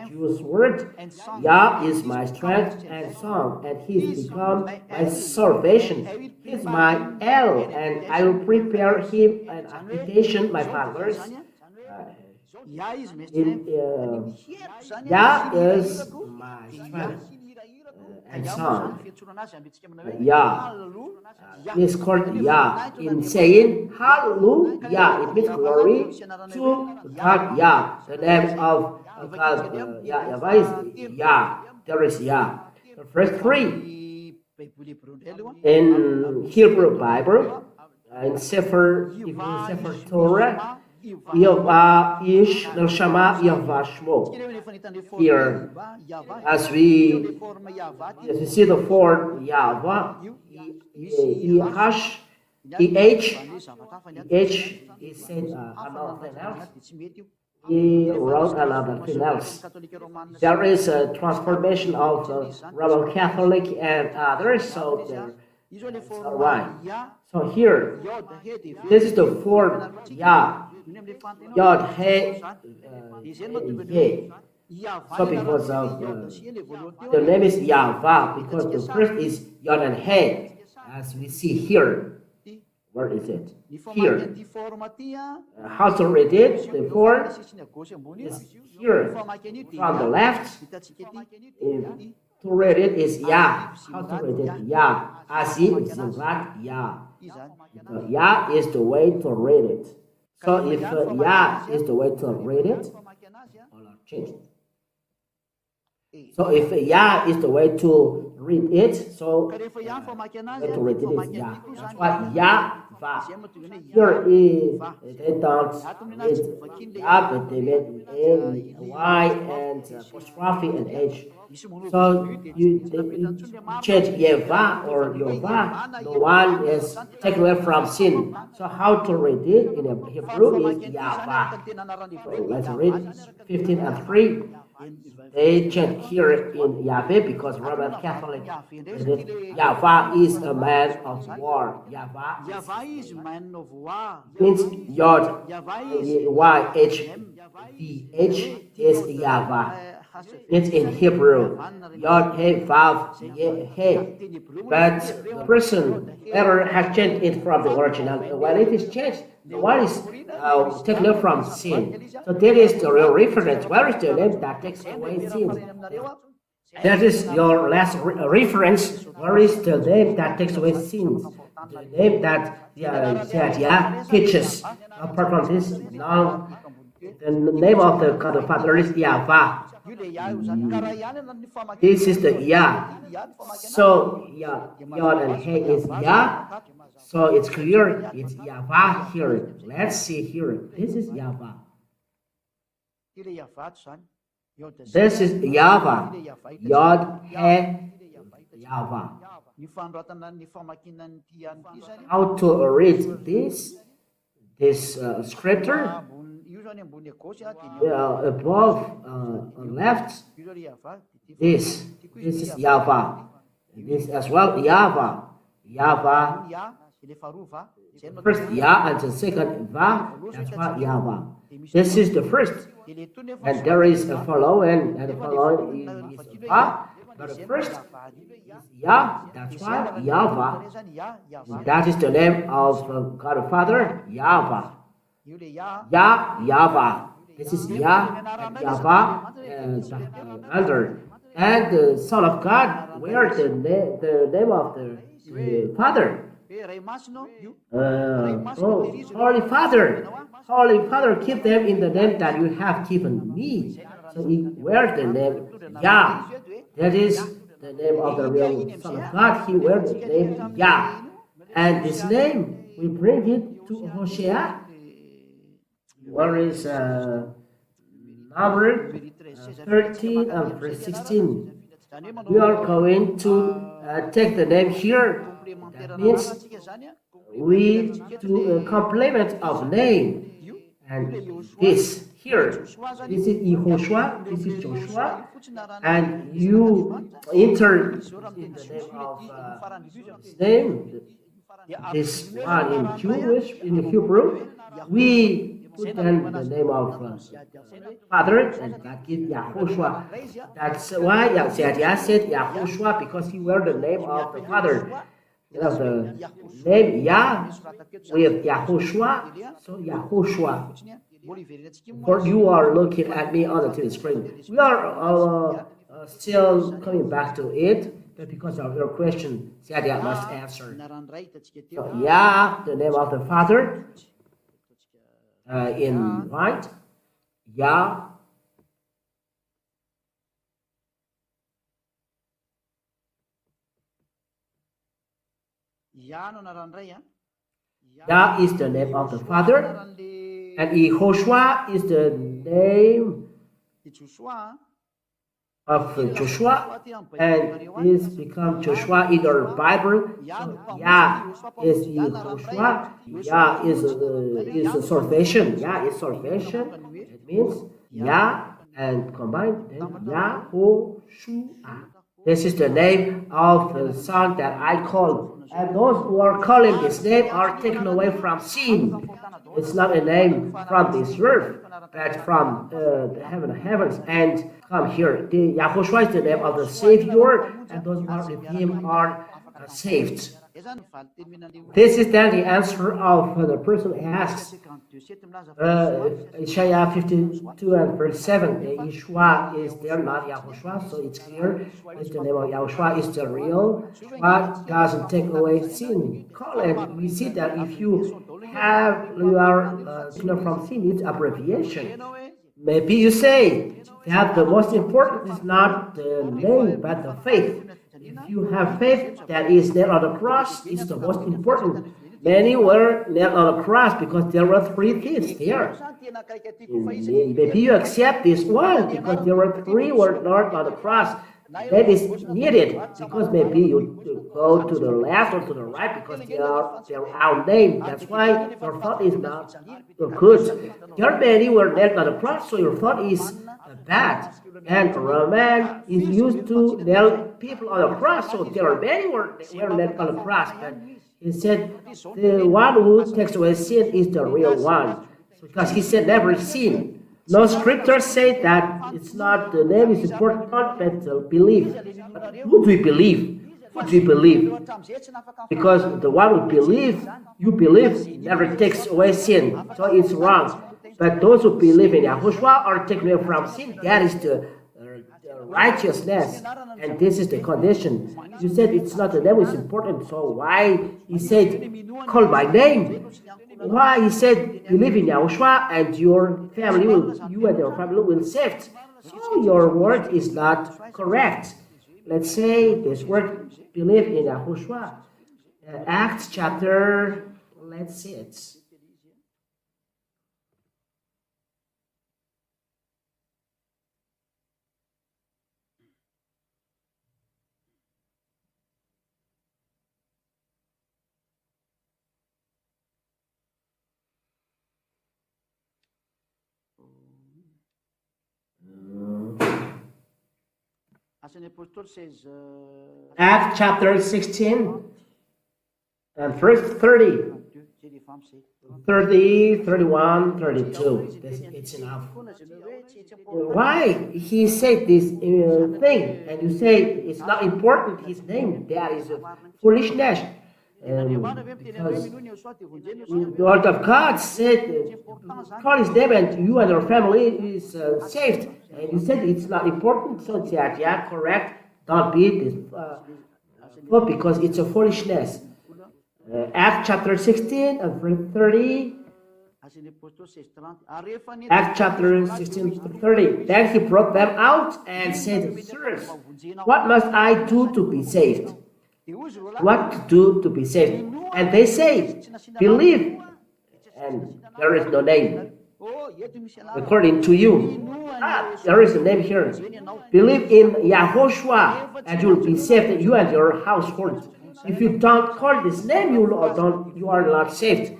Speaker 1: Jewish word, Yah is my strength and song, and He has become my salvation. He is my El, and I will prepare Him an habitation, my fathers. Yah is my strength and song. Yah is called Yah in saying Hallelujah. It means glory to God. Yah. The name of God Yahweh is Yah. There is Yah. The first three in Hebrew Bible, in Sefer Torah, Yahweh Ish Neshama Yahweh Shmo. Here, as we see the form Yahweh, Yahash, H is said another thing else. He wrote another thing else. There is a transformation of Roman Catholic and others, so that's why. So here, this is the form Yah. Yod, He, He. So because of the name is Yahweh, because the first is Yod and He, as we see here. Where is it? Here. How to read it? The form is here. From the left, to read it is Yah. How to read it? Yah. Azim, Zimrat, Yah. Yah is the way to read it. So if Yah is the way to read it, I'll change it. So if Yah is the way to read it, so the way to read it is Yah. That's why Yah. Here is, they don't read Yah, but they made A, Y, and apostrophe and H. So you change Yeva or Yova, the one is taken away from sin. So how to read it in Hebrew is Yahweh. So let's read 15 and 3. They change here in Yahweh because Roman Catholic Yahweh is a man of war. Yahweh is man of war. Means Yod, Y-H-V-H is Yahweh. It's in Hebrew. Yod, He, Vav, He. But the person ever has changed it from the original. When it is changed, the one is taken from sin. So that is the real reference. Where is the name that takes away sin? That is your last reference. Where is the name that takes away sins? The name that Yah teaches. Apart from this, now the name of the God the Father is Yahweh. This is the Ya. So Yod and He is Ya. So it's clear, it's Yahweh here. Let's see here. This is Yahweh. This is Yahweh. Yod, He, Yahweh. How to read this scripture? Above on left, this is Yahweh. This as well, Yahweh. First Ya and the second Va, that's why Yahweh. This is the first. And there is a following, and the following is Va. But the first is Ya, that's why Yahweh. That is the name of God the Father, Yahweh. Yahweh. This is Ya and Yahweh under. And the Son of God, where the name of the Father? Holy Father. Holy Father, keep them in the name that you have given me. So where the name Yah. That is the name of the real Son of God. He wears the name Yah. And this name, we bring it to Hosea. Where is number 13 and verse 16? We are going to take the name here. That means we do a complement of name. And this here, this is Yahoshua, this is Joshua, and you enter in the name of his name, this one in Jewish, in Hebrew, we put then the name of Father, and that gives Yahoshua. That's why Yah said Yahoshua, because he wears the name of the Father. The name Yah with Yahoshua, so Yahoshua. For you are looking at me on the TV screen. We are still coming back to it, but because of your question, Sadia must answer. So Yah, the name of the Father, in white, Yah. Yah is the name of the Father, and Yahoshua is the name of Joshua, and this becomes Joshua in your Bible. So Yah is Yahoshua. Yah is salvation. Yah is salvation. It means Yah and combined then Yahoshua. This is the name of the Son that I call. And those who are calling this name are taken away from sin. It's not a name from this earth, but from the heavens, and come here. The Yahoshua is the name of the Savior, and those who are with him are saved. This is then the answer of the person who asks. Isaiah 52 and verse 7. Yeshua is there, not Yahoshua, so it's clear. It's the name of Yahoshua is the real. God doesn't take away sin. And we see that if you are from sin, it's abbreviation. Maybe you say that the most important is not the name, but the faith. If you have faith that is nailed on the cross, it's the most important. Many were nailed on the cross because there were three thieves there. Maybe you accept this one because there were three were nailed on the cross. That is needed because maybe you go to the left or to the right because they are our name. That's why your thought is not good. There are many were nailed on the cross, so your thought is bad. And Roman is used to nail people on the cross, so there are many were nailed on the cross. But he said the one who takes away sin is the real one, because he said never sin. No scriptures say that it's not the name is important, but the belief. But who do we believe? Who do we believe? Because the one who believes, you believe, never takes away sin, so it's wrong. But those who believe in Yahushua are taken away from sin. That is the righteousness, and this is the condition. You said it's not the name is important, so why he said call my name? Why he said believe in Yahushua and your family will, you and your family will saved? So your word is not correct. Let's say this word believe in Yahushua. Acts chapter, let's see it. Acts chapter 16 and verse 30, 31, 32. It's enough. Why he said this thing and you say it's not important, his name, that is foolishness. Because the word of God said, call his name and you and your family is saved. And you said it's not important, so that, yeah, correct, don't be this, but because it's a foolishness. Acts chapter 16 and verse 30. Acts chapter 16 to 30. Then he brought them out and said, Sirs, what must I do to be saved? What to do to be saved? And they say, believe, and there is no name. According to you, there is a name here. Believe in Yahoshua, and you will be saved, you and your household. If you don't call this name, you are not saved.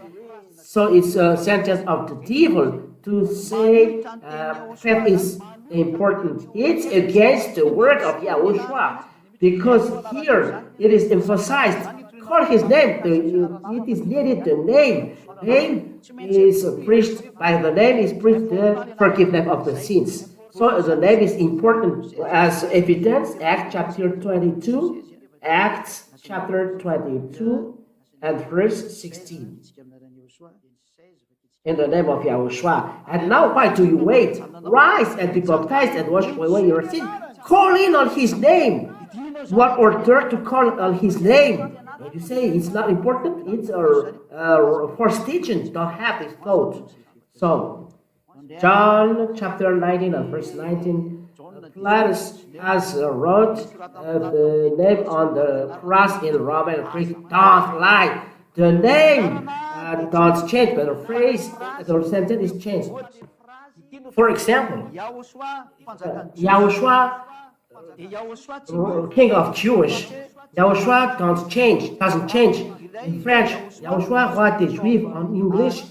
Speaker 1: So it's a sentence of the devil to say faith is important. It's against the word of Yahushua, because here it is emphasized, call his name, it is needed the name. Name is preached, by the name is preached the forgiveness of the sins. So the name is important as evidence, Acts chapter 22, Acts chapter 22 and verse 16. In the name of Yahushua. And now why do you wait? Rise and be baptized and wash away your sin. Call in on his name. What order to call on his name? And you say it's not important? It's a first teaching. Don't have this thought. So, John chapter 19 and verse 19. Pilatus has wrote the name on the cross in Roman Greek. Don't lie. The name don't change, but the phrase, the sentence is changed. For example, Yahushua, King of Jewish. Yahushua doesn't change. In French, Yahushua, roi des Juifs. In English,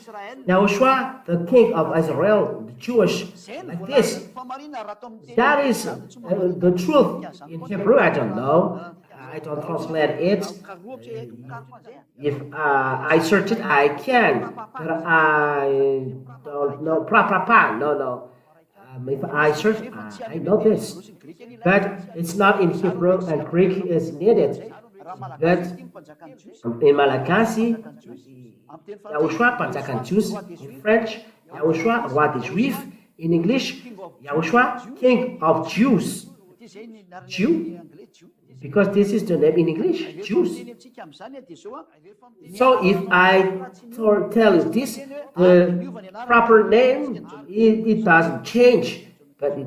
Speaker 1: Yahushua, the King of Israel, the Jewish. Like this. That is the truth. In Hebrew, I don't know. I don't translate it. If I search it, I can. But I don't know. No. If I search, I know this. But it's not in Hebrew, and Greek is needed. But in Malagasy, Yahushua pantakan Jews. In French, Yahushua roi des Juifs. In English, Yahushua King of Jews. Jew? Because this is the name in English, Jews. So if I tell you this, the proper name, it doesn't change. But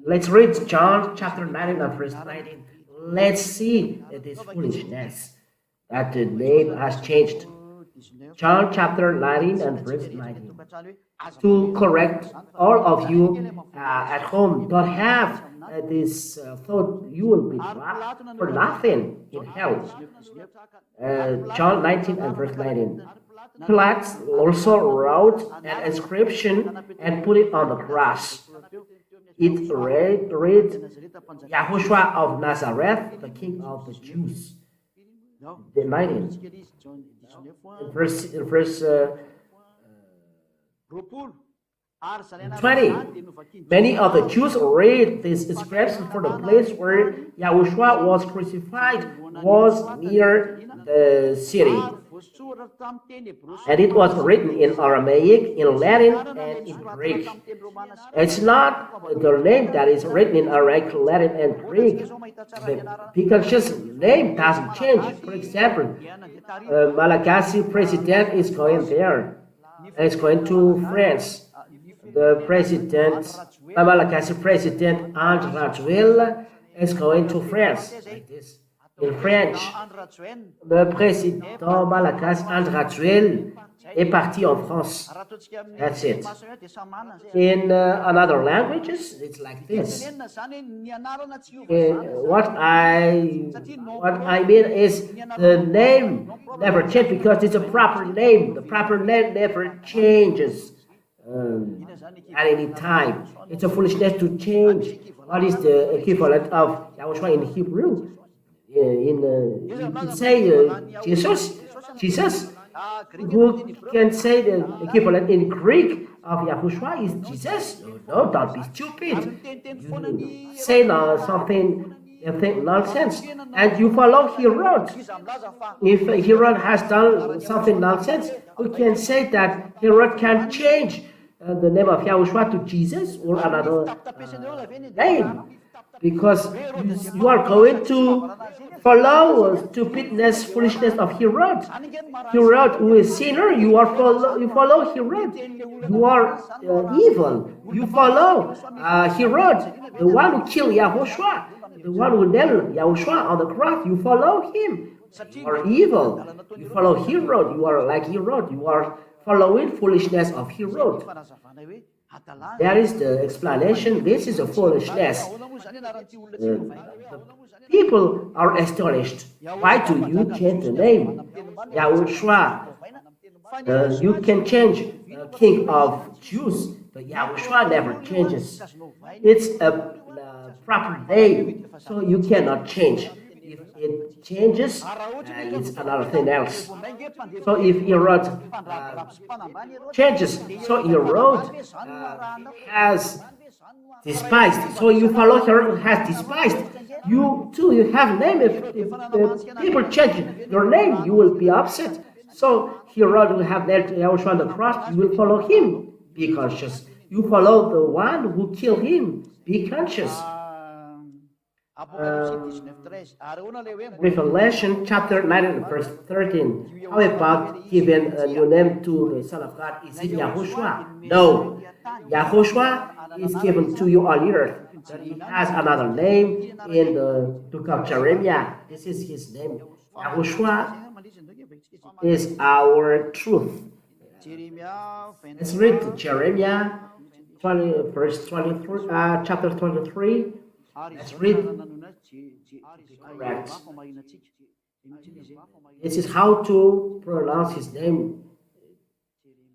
Speaker 1: let's read John chapter 19 and verse 19. Let's see this foolishness that the name has changed. John chapter 19 and verse 19. To correct all of you at home, don't have this thought you will be for nothing in hell. John 19 and verse 19. Pilate also wrote an inscription and put it on the cross. It read Yahushua of Nazareth, the King of the Jews. The 19. In verse 20. Many of the Jews read this inscription, for the place where Yahushua was crucified was near the city. And it was written in Aramaic, in Latin, and in Greek. It's not the name that is written in Aramaic, Latin, and Greek. Because just name doesn't change. For example, Malagasy president is going there. And is going to France. The president Malagasy President André is going to France, like this. In French, le président Malagasy André est parti en France. That's it. In another languages, it's like this. What I mean is the name never changes because it's a proper name. The proper name never changes at any time. It's a foolishness to change. What is the equivalent of Yahushua in Hebrew? You say Jesus. Who can say the equivalent in Greek of Yahushua is Jesus? No, don't be stupid. You say something nonsense, and you follow Herod. If Herod has done something nonsense, we can say that Herod can change the name of Yahushua to Jesus or another name, because you are going to follow stupidness, foolishness of Herod. Herod, who is sinner, you follow Herod. You are evil. You follow Herod, the one who killed Yahushua, the one who nailed Yahushua on the cross. You follow him. You are evil. You follow Herod. You are like Herod. You are following foolishness of Herod. That is the explanation. This is a foolishness. People are astonished. Why do you change the name? Yahushua. You can change King of Jews, but Yahushua never changes. It's a proper name, so you cannot change. If it changes, it's another thing else. So if Herod changes, so Herod has despised. So you follow Herod has despised. You too, you have name. If people change your name, you will be upset. So Herod will have nailed Yahushua on the cross. You will follow him. Be conscious. You follow the one who killed him. Be conscious. Revelation chapter 19 verse 13. How about giving a new name to the Son of God? Is it Yahushua? No. Yahushua is given to you on earth. But he has another name in the book of Jeremiah. This is his name. Yahushua is our truth. Let's read Jeremiah 20, verse 23, chapter 23. Let's read. Correct. This is how to pronounce his name.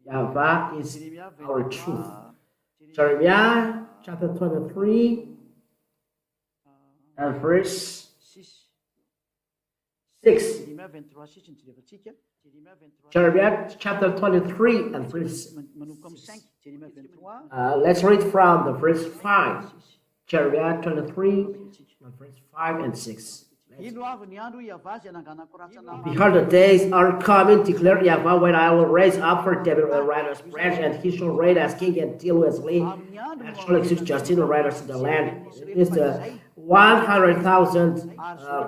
Speaker 1: Yahweh is our truth. Jeremiah chapter 23 and verse 6. Jeremiah chapter 23 and verse 6. Let's read from the verse 5. Jeremiah 23, verse 5 and 6. Behold, the days are coming, declare Yahweh, when I will raise up for David a righteous branch, and he shall reign as king and deal with me, and shall execute justice and righteousness in the land. It is the 100,000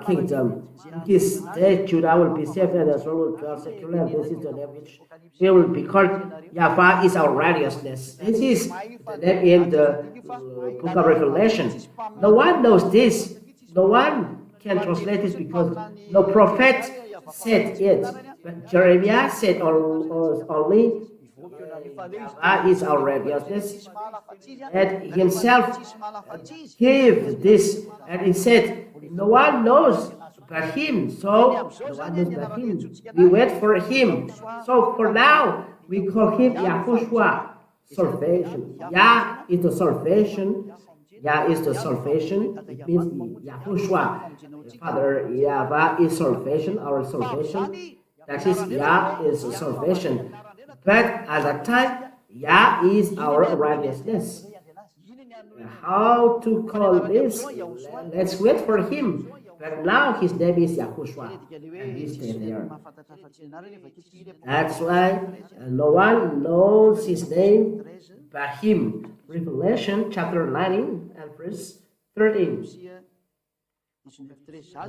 Speaker 1: kingdom. In this day, Judah will be saved, and Israel will dwell securely, and this is the name which we will be called. Yahweh is our righteousness. This is the name in the book of Revelation. No one knows this. No one can translate this because no prophet said it. But Jeremiah said only Yahweh is our righteousness, and himself gave this, and he said no one knows but him. So no one knows but him. We wait for him. So for now we call him Yahushua, salvation. Yah is the salvation. Yah is the salvation. It means Yahushua. Father, Yahweh is salvation, our salvation. That is, Yah is salvation. But at that time, Yah is our righteousness. How to call this? Let's wait for him. But now his name is Yahushua, and he stays there. That's why no one knows his name but him. Revelation chapter 19 and verse 13.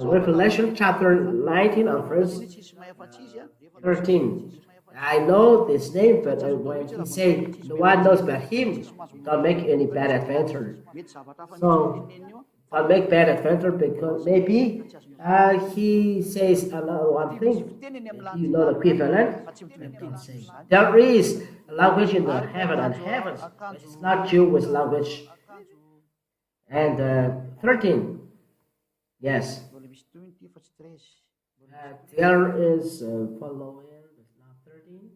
Speaker 1: Revelation chapter 19 and verse 13. I know this name, but when he say no one knows but him, don't make any bad adventure. So don't make bad adventure because maybe he says another one thing. You know the equivalent. Don't say. There is a language in the heaven and heavens, but it's not Jewish language. And 13. Yes. There is following. It's not 13.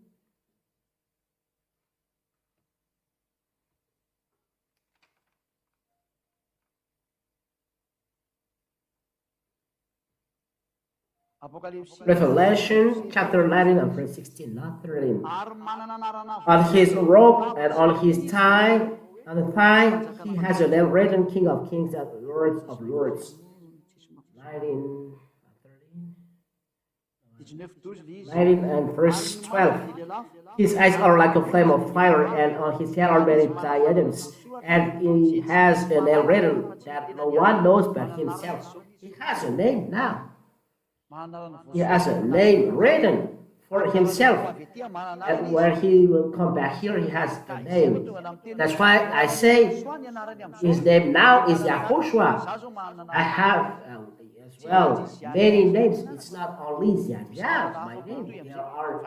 Speaker 1: Revelation chapter 19 and verse 16, not 13. On his robe and on his thigh, he has a name written, King of Kings and Lord of Lords. 19 and verse 12. His eyes are like a flame of fire, and on his head are many diadems. And he has a name written that no one knows but himself. He has a name now. He has a name written for himself. And when he will come back here, he has a name. That's why I say his name now is Yahoshua. I have as well many names. It's not only Yah, my name. There are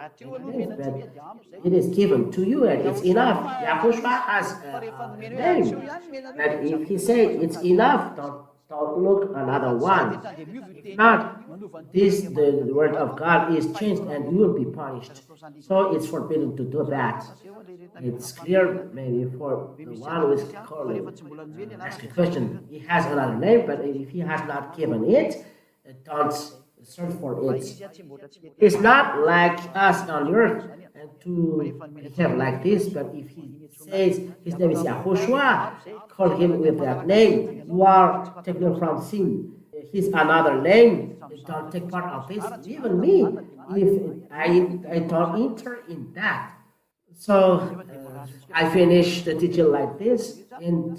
Speaker 1: many names, but it is given to you and it's enough. Yahoshua has a name. And if he says it's enough, don't look another one. If not, the word of God is changed and you will be punished. So it's forbidden to do that. It's clear maybe for the one who is calling, ask a question. He has another name, but if he has not given it, don't search for it. It's not like us on earth and to behave like this, but if he says his name is Yahoshua, call him with that name. You are taken from sin. He's another name. Don't take part of this. Even me, if I don't enter in that. So I finish the teaching like this. In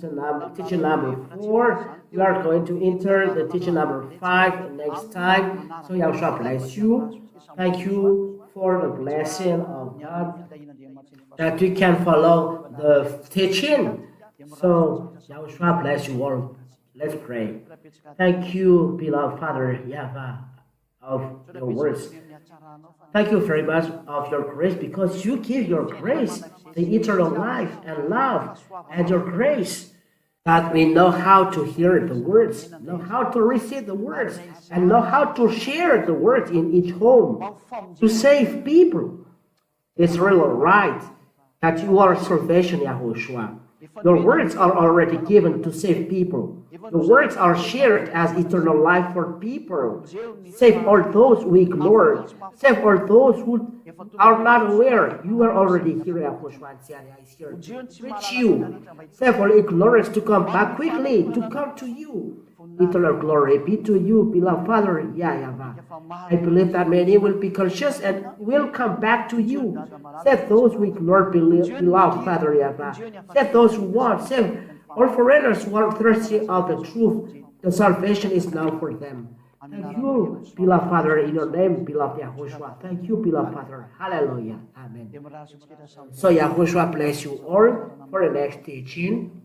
Speaker 1: teaching number 4, we are going to enter the teaching number 5 next time. So Yahushua bless you. Thank you for the blessing of God that we can follow the teaching. So Yahushua bless you all. Let's pray. Thank you, beloved Father Yahweh, of your words. Thank you very much of your grace, because you give your grace, the eternal life and love, and your grace, that we know how to hear the words, know how to receive the words, and know how to share the words in each home to save people. It's really right that you are salvation, Yahushua. Your words are already given to save people. Your words are shared as eternal life for people. Save all those who ignore. Save all those who are not aware. You are already here, Yahushua, and Syria is here to reach you. Save all ignorance to come back quickly, to come to you. Eternal glory be to you, beloved Father Yahweh. I believe that many will be conscious and will come back to you. Save those who ignore, beloved Father Yahweh. Save those who want. Save all foreigners who are thirsty of the truth. The salvation is now for them. Thank you, beloved Father, in your name, beloved Yahushua. Thank you, beloved Father. Hallelujah. Amen. So Yahushua bless you all for the next teaching.